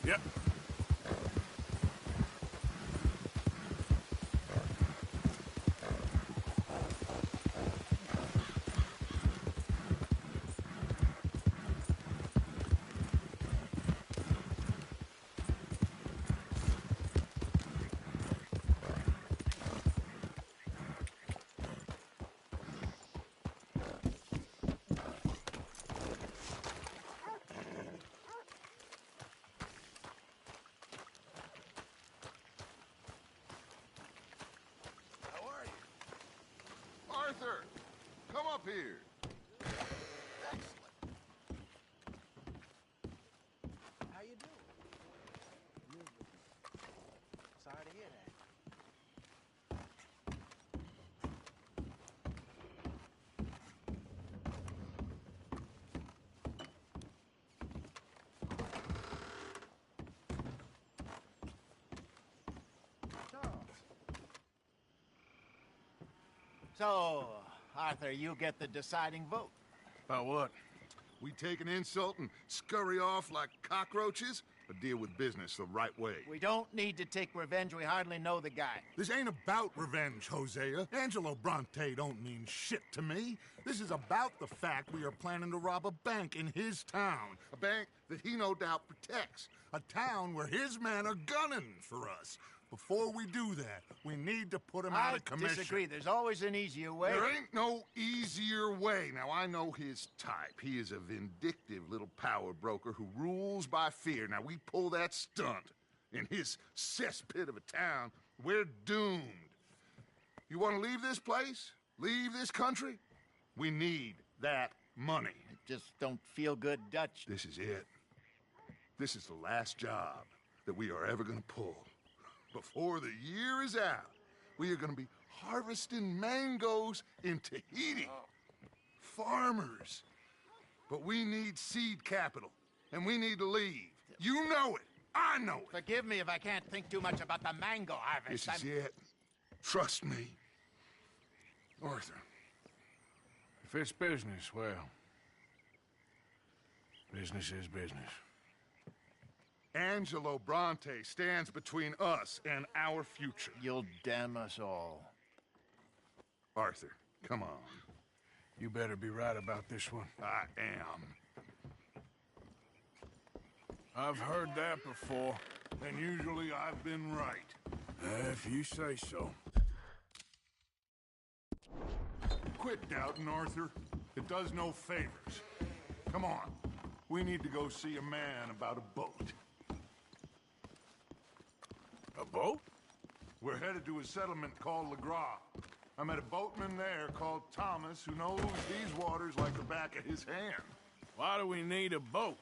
Yep. Arthur, come up here. How you doing? Sorry to hear that. So, Arthur, you get the deciding vote. About what? We take an insult and scurry off like cockroaches, or deal with business the right way? We don't need to take revenge. We hardly know the guy. This ain't about revenge, Hosea. Angelo Bronte don't mean shit to me. This is about the fact we are planning to rob a bank in his town. A bank that he no doubt protects. A town where his men are gunning for us. Before we do that, we need to put him out of commission. I disagree. There's always an easier way. There ain't no easier way. Now, I know his type. He is a vindictive little power broker who rules by fear. Now, we pull that stunt in his cesspit of a town, we're doomed. You want to leave this place? Leave this country? We need that money. I just don't feel good, Dutch. This is it. This is the last job that we are ever going to pull. Before the year is out, we are going to be harvesting mangoes in Tahiti. Farmers. But we need seed capital, and we need to leave. You know it. I know it. Forgive me if I can't think too much about the mango harvest. This is it. Trust me. Arthur. If it's business, well, business is business. Angelo Bronte stands between us and our future. You'll damn us all. Arthur, come on. You better be right about this one. I am. I've heard that before. And usually I've been right. If you say so. Quit doubting, Arthur. It does no favors. Come on. We need to go see a man about a boat. A boat? We're headed to a settlement called LeGras. I met a boatman there called Thomas who knows these waters like the back of his hand. Why do we need a boat?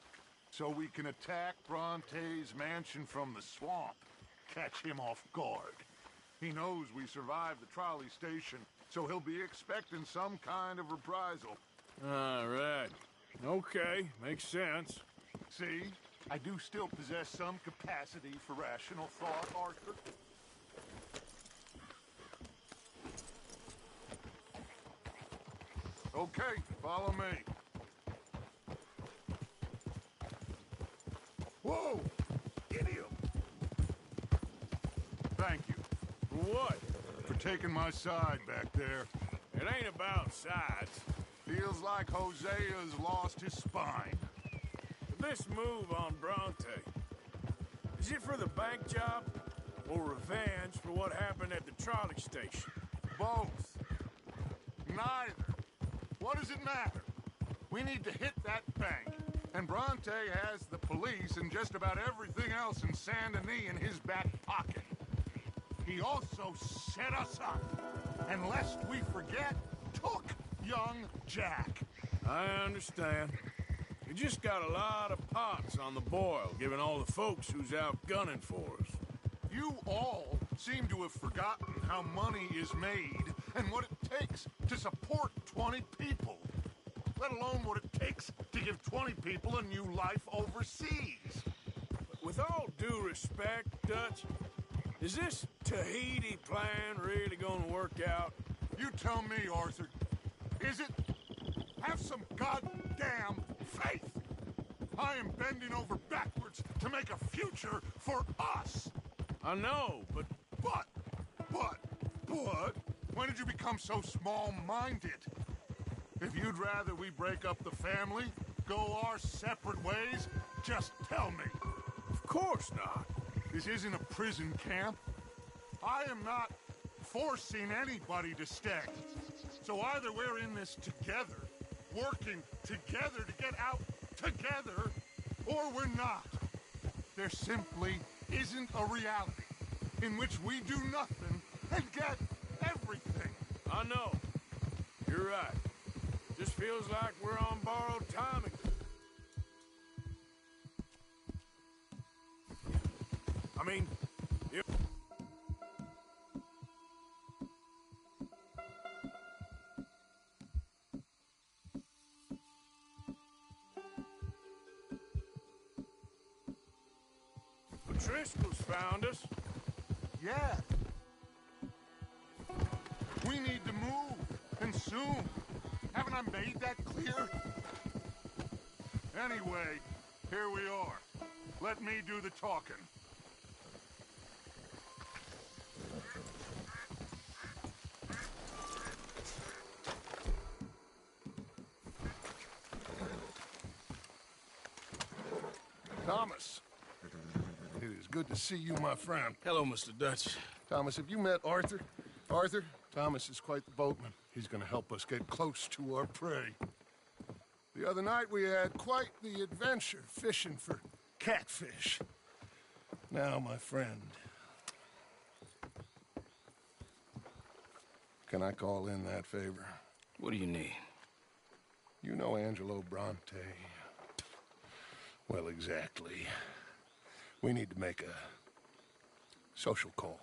So we can attack Bronte's mansion from the swamp. Catch him off guard. He knows we survived the trolley station, so he'll be expecting some kind of reprisal. All right. Okay, makes sense. See? I do still possess some capacity for rational thought, Arthur. Okay, follow me. Whoa! Idiot! Thank you. For what? For taking my side back there. It ain't about sides. Feels like Hosea's lost his spine. This move on Bronte, is it for the bank job or revenge for what happened at the trolley station? Both. Neither. What does it matter? We need to hit that bank. And Bronte has the police and just about everything else in Saint Denis in his back pocket. He also set us up. And lest we forget, took young Jack. I understand. We just got a lot of pots on the boil, given all the folks who's out gunning for us. You all seem to have forgotten how money is made and what it takes to support 20 people. Let alone what it takes to give 20 people a new life overseas. But with all due respect, Dutch, is this Tahiti plan really gonna work out? You tell me, Arthur. Is it? Have some goddamn faith. I am bending over backwards to make a future for us. I know, but... But... When did you become so small-minded? If you'd rather we break up the family, go our separate ways, just tell me. Of course not. This isn't a prison camp. I am not forcing anybody to stay. So either we're in this together, working together to get out together, or we're not. There simply isn't a reality in which we do nothing and get everything. I know. You're right. Just feels like we're on borrowed time again. I mean, if... Driscoll's found us. Yeah. We need to move, and soon. Haven't I made that clear? Anyway, here we are. Let me do the talking. Thomas. It is good to see you, my friend. Hello, Mr. Dutch. Thomas, have you met Arthur? Arthur? Thomas is quite the boatman. He's gonna help us get close to our prey. The other night we had quite the adventure fishing for catfish. Now, my friend, can I call in that favor? What do you need? You know Angelo Bronte. Well, exactly. We need to make a social call.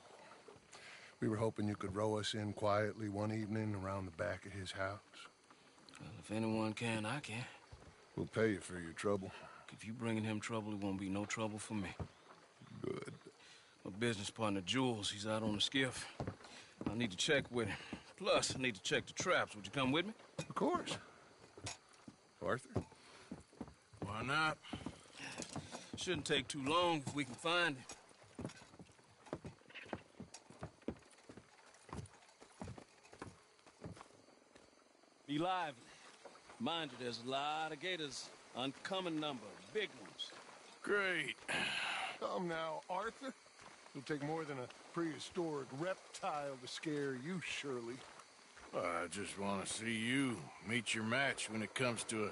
We were hoping you could row us in quietly one evening around the back of his house. Well, if anyone can, I can. We'll pay you for your trouble. If you bringing him trouble, it won't be no trouble for me. Good. My business partner, Jules, he's out on the skiff. I need to check with him. Plus, I need to check the traps. Would you come with me? Of course. Arthur? Why not? Shouldn't take too long if we can find him. Be lively. Mind you, there's a lot of gators. Uncommon number. Big ones. Great. Come now, Arthur. It'll take more than a prehistoric reptile to scare you, surely. I just want to see you meet your match when it comes to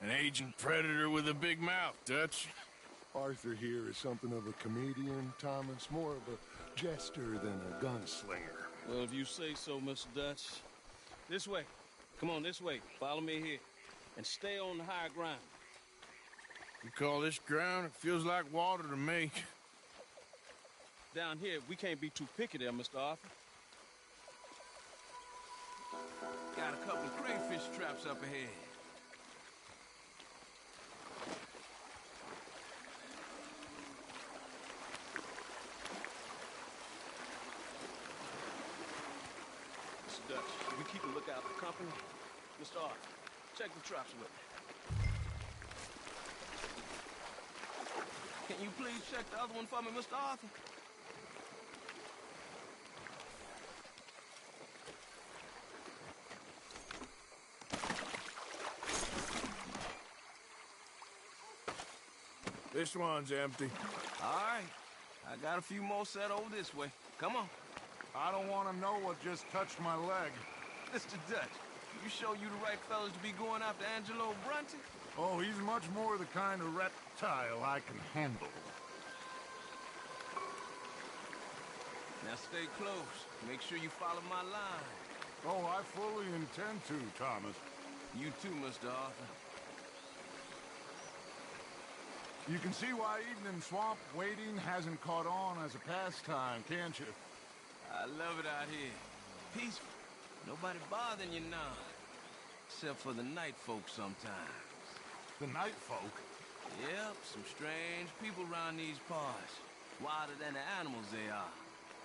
an aging predator with a big mouth, Dutch. Arthur here is something of a comedian, Thomas. More of a jester than a gunslinger. Well, if you say so, Mr. Dutch. This way. Come on, this way. Follow me here. And stay on the higher ground. You call this ground? It feels like water to me. Down here, we can't be too picky there, Mr. Arthur. Got a couple of crayfish traps up ahead. Mr. Dutch, we keep a lookout for company. Mr. Arthur, check the traps with me. Can you please check the other one for me, Mr. Arthur? This one's empty. All right. I got a few more set over this way. Come on. I don't want to know what just touched my leg. Mr. Dutch, you sure you the right fellas to be going after Angelo Bronte? Oh, he's much more the kind of reptile I can handle. Now stay close. Make sure you follow my line. Oh, I fully intend to, Thomas. You too, Mr. Arthur. You can see why evening swamp wading hasn't caught on as a pastime, can't you? I love it out here. Peaceful. Nobody bothering you now. Except for the night folk sometimes. The night folk? Yep, some strange people around these parts. Wilder than the animals they are.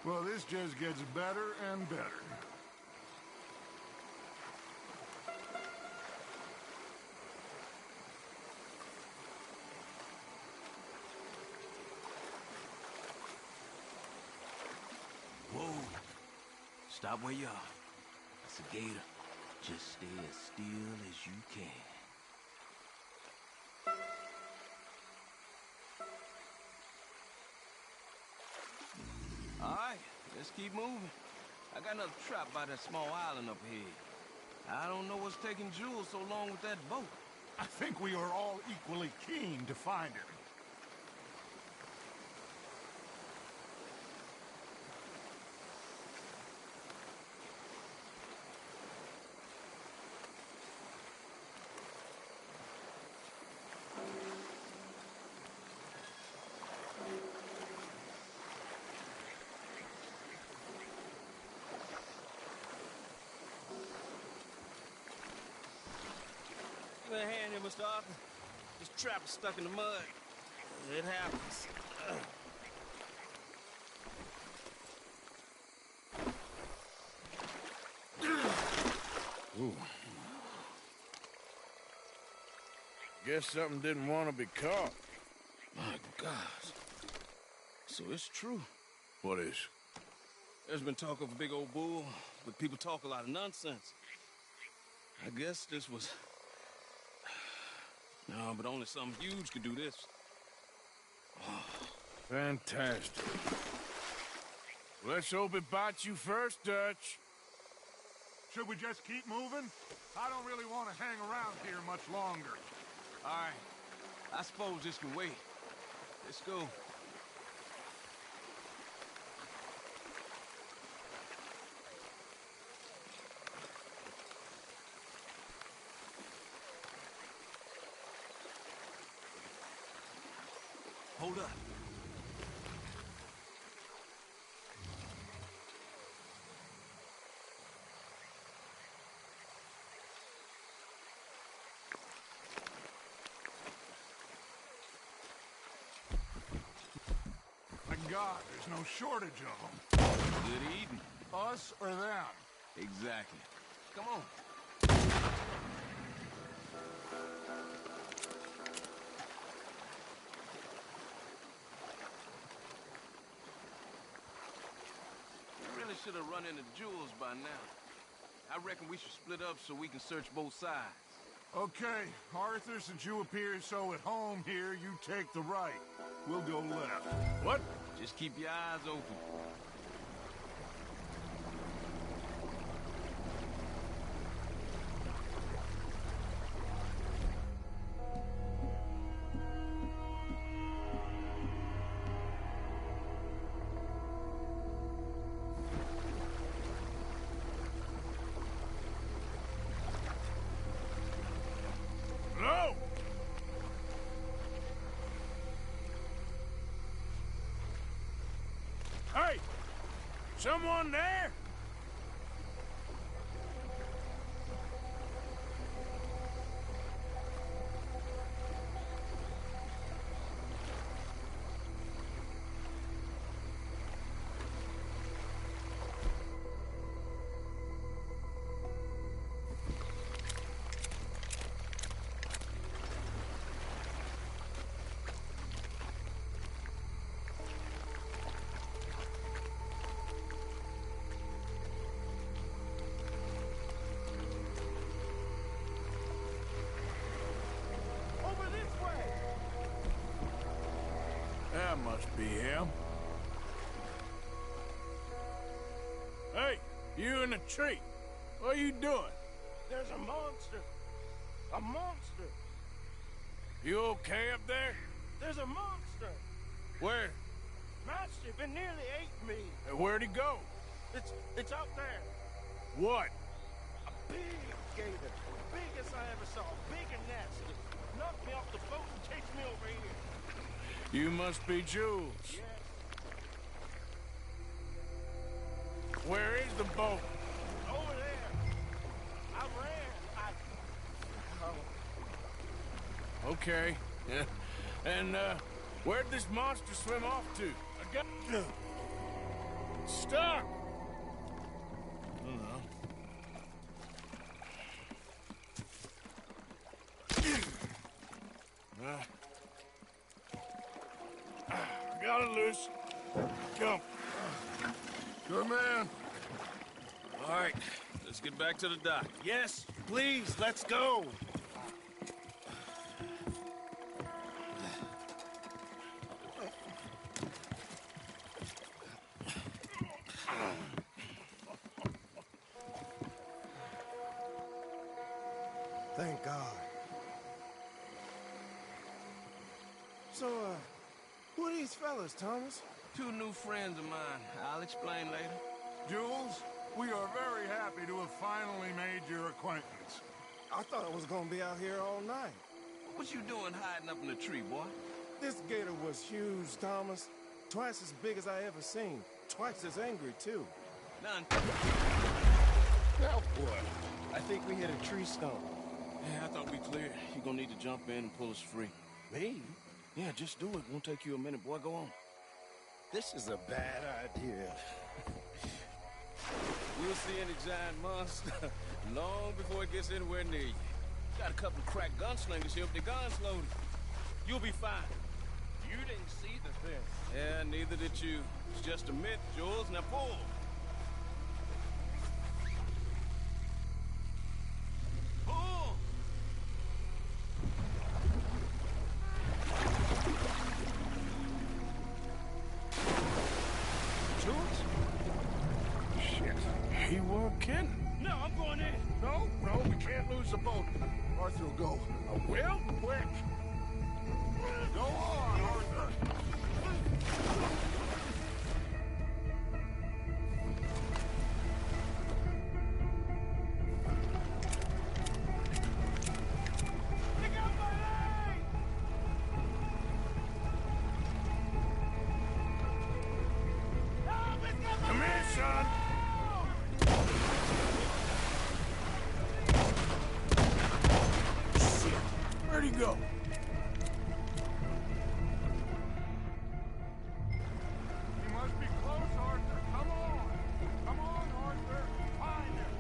Well, this just gets better and better. Stop where you are. That's a gator. Just stay as still as you can. All right, let's keep moving. I got another trap by that small island up here. I don't know what's taking Jules so long with that boat. I think we are all equally keen to find her. Give me a hand here, Mr. Arthur. This trap is stuck in the mud. It happens. Ooh. Guess something didn't want to be caught. My God. So it's true. What is? There's been talk of a big old bull, but people talk a lot of nonsense. I guess this was... No, but only something huge could do this. Fantastic. Let's hope it bites you first, Dutch. Should we just keep moving? I don't really want to hang around here much longer. All right. I suppose this can wait. Let's go. Hold up. My God, there's no shortage of them. Good eating. Us or them? Exactly. Come on. Should have run into Jules by now. I reckon we should split up so we can search both sides. Okay, Arthur, since you appear so at home here, you take the right. We'll go left. What? Just keep your eyes open. Hey! Someone there? That must be him. Hey, you in the tree. What are you doing? There's a monster. A monster. You okay up there? There's a monster. Where? Massive, it nearly ate me. Where'd he go? It's out there. What? A big gator. Biggest I ever saw. Big and nasty. Knocked me off the boat and chased me over here. You must be Jules. Yes. Where is the boat? Over there. I ran. Okay. Yeah. And, where'd this monster swim off to? I got... Stop! Got it loose. Come. Good man. All right, let's get back to the dock. Yes, please, let's go. Thank God. So, who are these fellas, Thomas? Two new friends of mine. I'll explain later. Jules, we are very happy to have finally made your acquaintance. I thought I was gonna be out here all night. What you doing hiding up in the tree, boy? This gator was huge, Thomas. Twice as big as I ever seen. Twice as angry, too. None. Now what? I think we hit a tree stump. Yeah, I thought we cleared. You gonna need to jump in and pull us free. Me? Yeah, just do it. Won't take you a minute, boy. Go on. This is a bad idea. We'll see any giant monster long before it gets anywhere near you. Got a couple of crack gunslingers here with their guns loaded. You'll be fine. You didn't see the thing. Yeah, neither did you. It's just a myth, Jules. Now pull. Pull! Jules? Shit, he weren't kidding. No, I'm going in. No, we can't lose the boat. Arthur will go. I will? Quick. Go on, Arthur. Come here, son. Shit. Where'd he go? He must be close, Arthur. Come on. Come on, Arthur. Find him.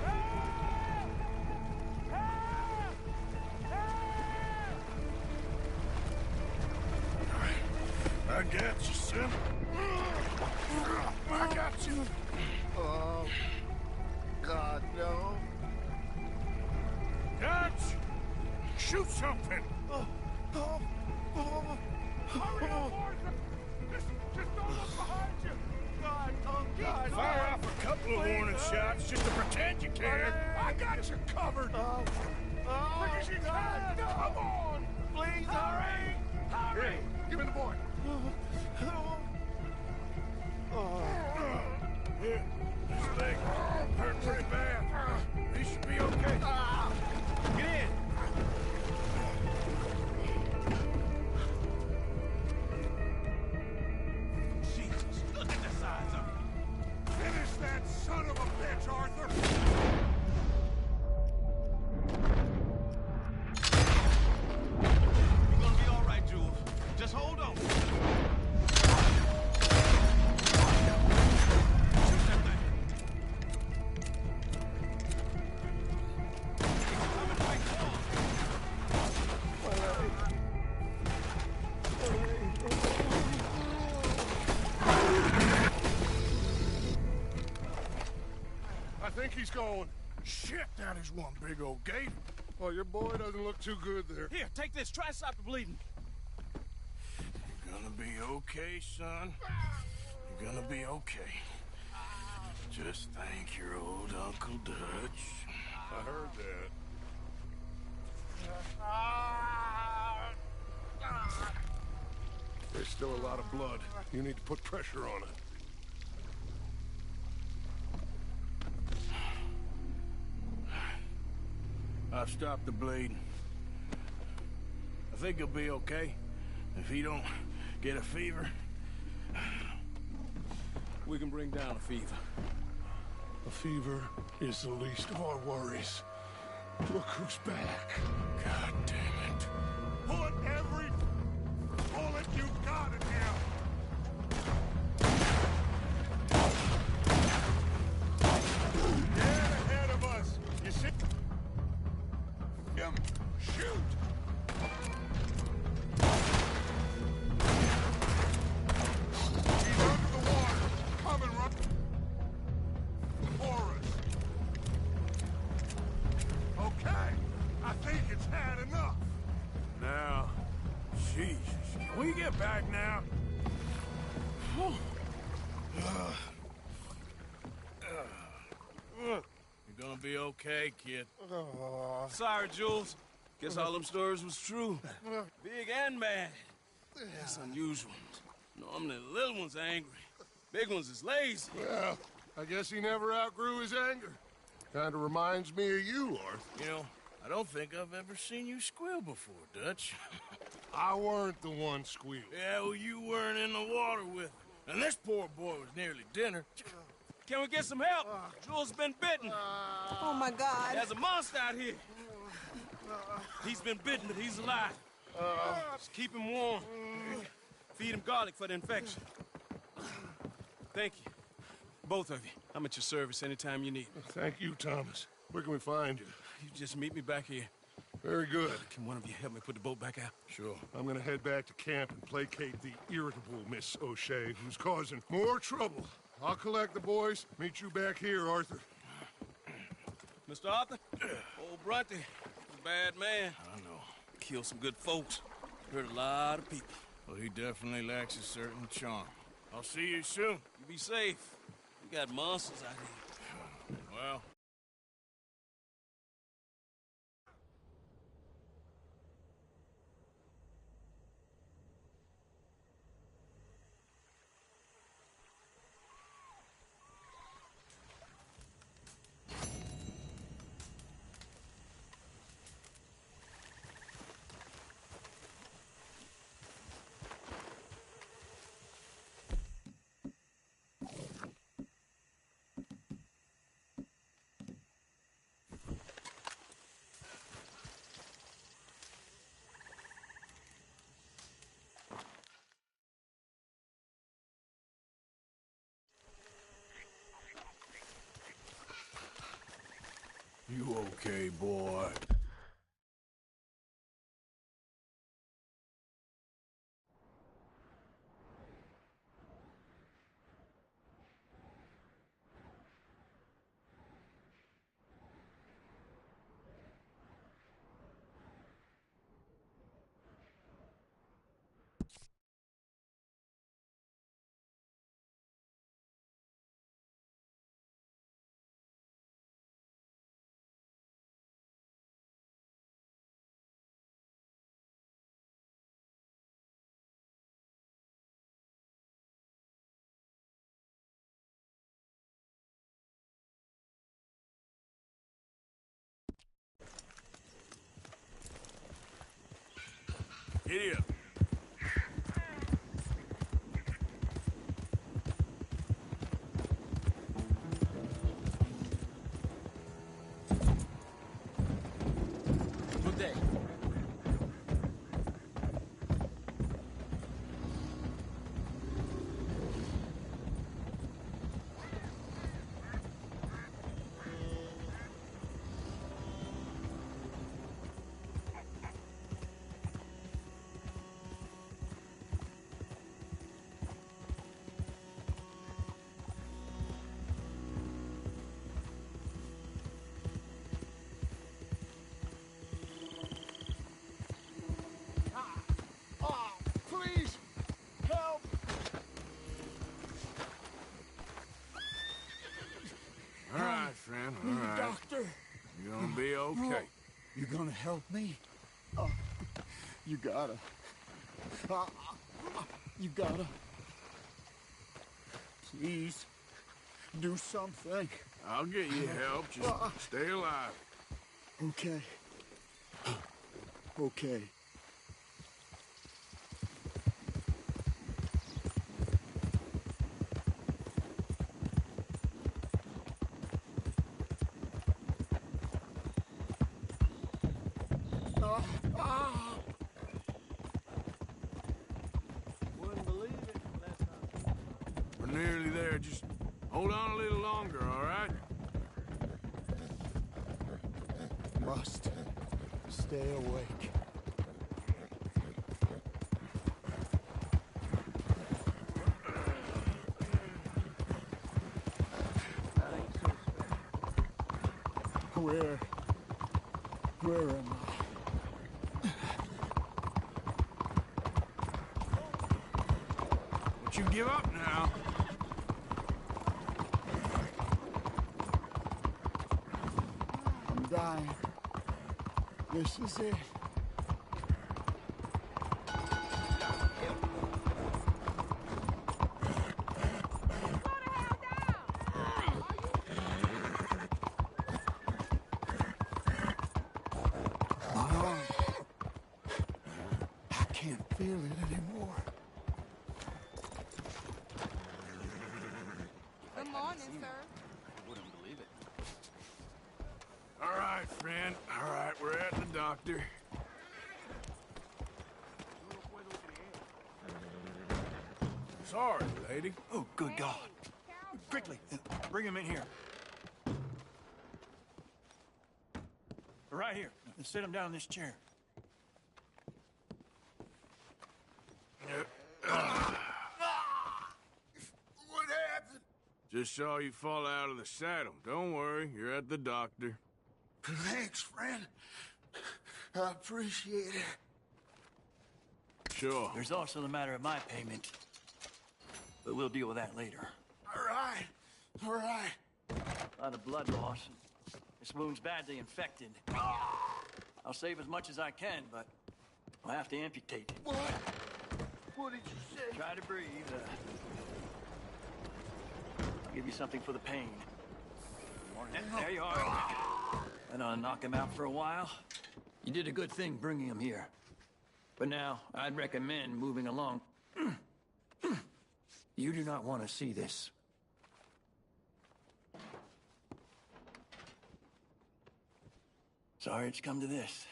Help! Help! Help! I got you, son. I got you. Oh, God, no. Dutch! Shoot something! Hurry up, Arthur! Just don't look behind you! God, oh God! Fire off a couple of warning shots just to pretend you care. I got you covered! Quick as you can! Come on! Please, hurry! Hurry! Give me the boy! Here, his leg hurt pretty bad. He should be okay. Get in! Jesus, look at the size of it. Finish that son of a bitch, Arthur! You're gonna be all right, Jules. Just hold on. I think he's going. Shit, that is one big old gator. Oh, your boy doesn't look too good there. Here, take this. Try to stop the bleeding. You're gonna be okay, son. You're gonna be okay. Just thank your old Uncle Dutch. I heard that. There's still a lot of blood. You need to put pressure on it. I've stopped the bleeding. I think he'll be okay. If he don't get a fever, We can bring down a fever. a fever is the least of our worries. Look who's back. God damn it. Put every bullet you've got in him. Dead ahead of us. You see him? Shoot! He's under the water. Jesus. Can we get back now? You're gonna be okay, kid. Sorry, Jules. Guess all them stories was true. Big and mad. That's unusual. Normally the little ones are angry. Big ones is lazy. Well, I guess he never outgrew his anger. Kinda reminds me of you, Arthur. You know, I don't think I've ever seen you squeal before, Dutch. I weren't the one squealing. Yeah, well, you weren't in the water with him. And this poor boy was nearly dinner. Can we get some help? Jules been bitten. Oh, my God. There's a monster out here. He's been bitten, but he's alive. Just keep him warm. Feed him garlic for the infection. Thank you. Both of you. I'm at your service anytime you need me. Thank you, Thomas. Where can we find you? You just meet me back here. Very good. Can one of you help me put the boat back out? Sure. I'm gonna head back to camp and placate the irritable Miss O'Shea, who's causing more trouble. I'll collect the boys. Meet you back here, Arthur. Mr. Arthur, old Brunty, a bad man. I know. Killed some good folks. Hurt a lot of people. Well, he definitely lacks a certain charm. I'll see you soon. You be safe. We got monsters out here. Well... You okay, boy? Giddy up. Good day. Please, help! All right, friend, all right. Doctor. You're gonna be okay. You gonna help me? You gotta. You gotta. Please, do something. I'll get you help. Just stay alive. Okay. Okay. Wouldn't believe it unless I... We're nearly there. Just hold on a little longer, all right? Must stay awake. Where am I? Don't you give up now. I'm dying. This is it. I can't feel it anymore. Good morning, sir. Wouldn't believe it. All right, friend. All right, we're at the doctor. Sorry, lady. Oh, good God. Quickly, bring him in here. Right here. Sit him down in this chair. What happened? Just saw you fall out of the saddle. Don't worry, you're at the doctor. Thanks, friend. I appreciate it. Sure. There's also the matter of my payment. But we'll deal with that later. All right. All right. A lot of blood loss. This wound's badly infected. I'll save as much as I can, but I'll have to amputate it. What? What did you say? Try to breathe. I'll give you something for the pain. There you are. And I'll knock him out for a while. You did a good thing bringing him here. But now, I'd recommend moving along. You do not want to see this. Sorry it's come to this.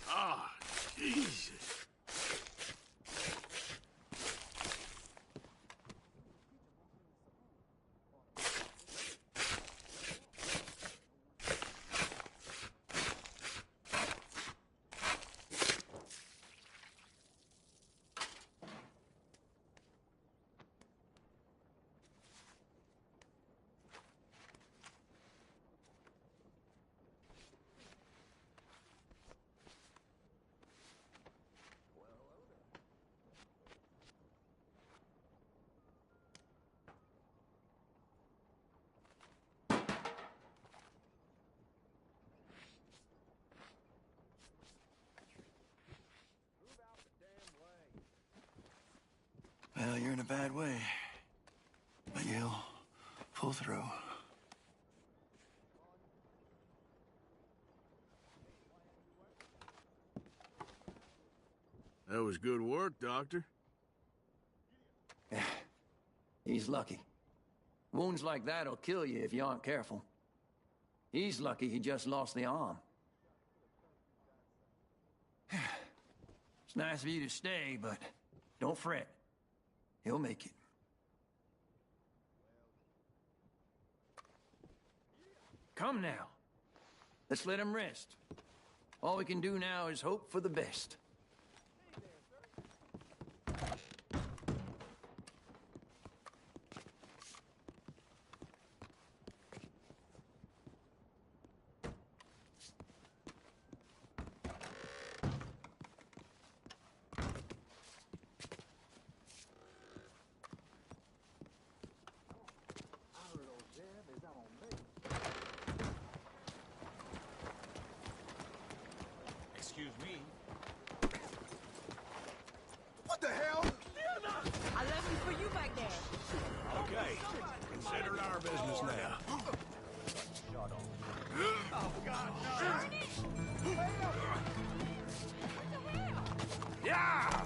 Ah, Jesus. Well, you're in a bad way. But you'll pull through. That was good work, Doctor. He's lucky. Wounds like that'll kill you if you aren't careful. He's lucky he just lost the arm. It's nice of you to stay, but don't fret. He'll make it. Come now. Let's let him rest. All we can do now is hope for the best. Excuse me. What the hell? I left you for you back there. Okay, consider it our business now. Oh, God, no. Yeah!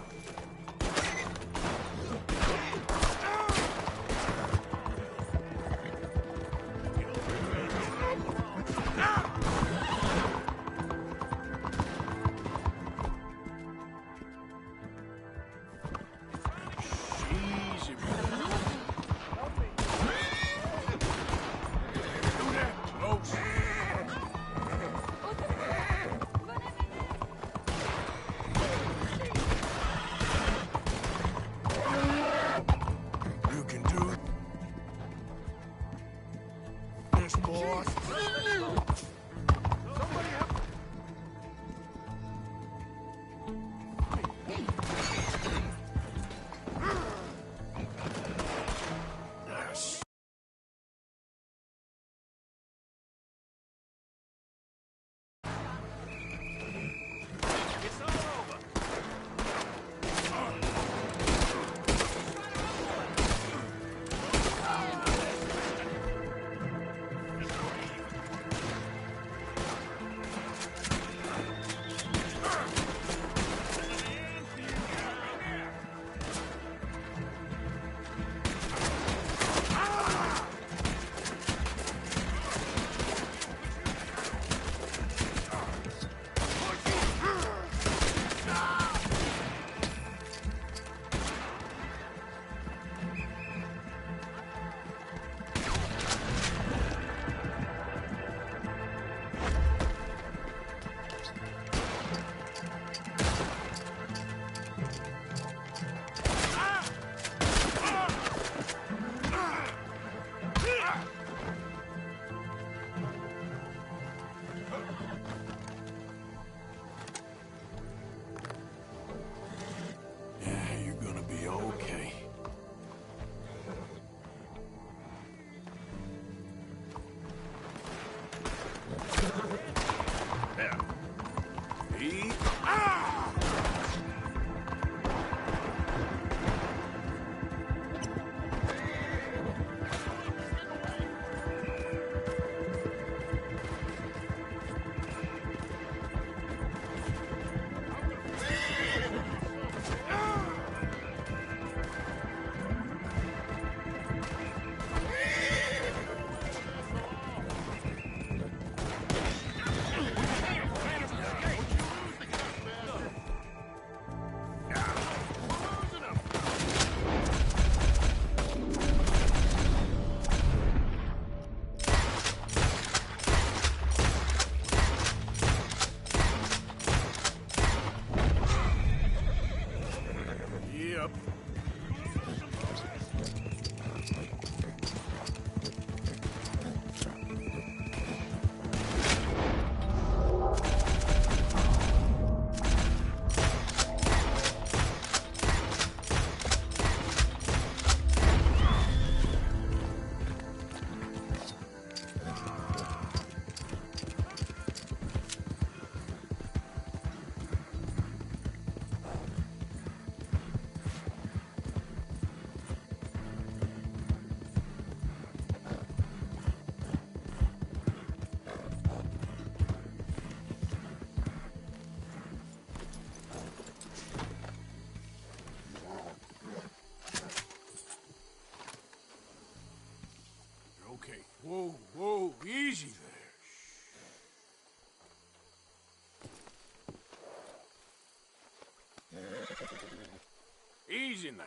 Easy now.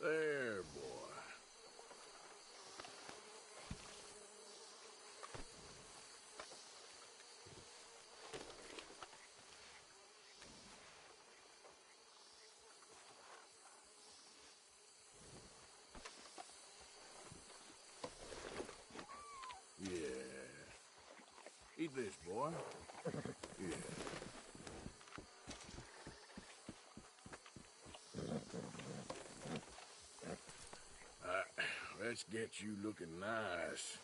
There, boy. Yeah. Eat this, boy. Yeah. Let's get you looking nice.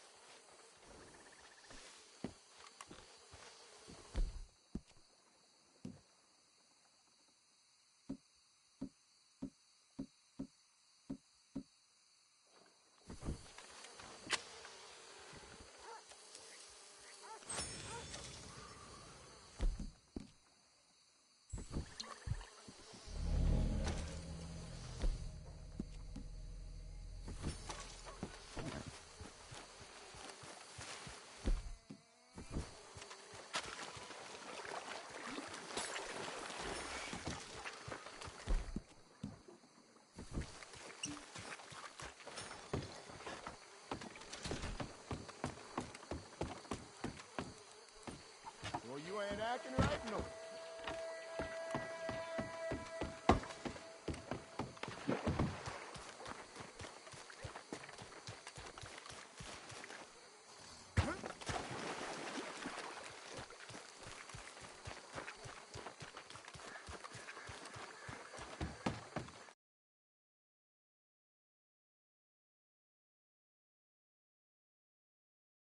Well, you ain't acting right, no.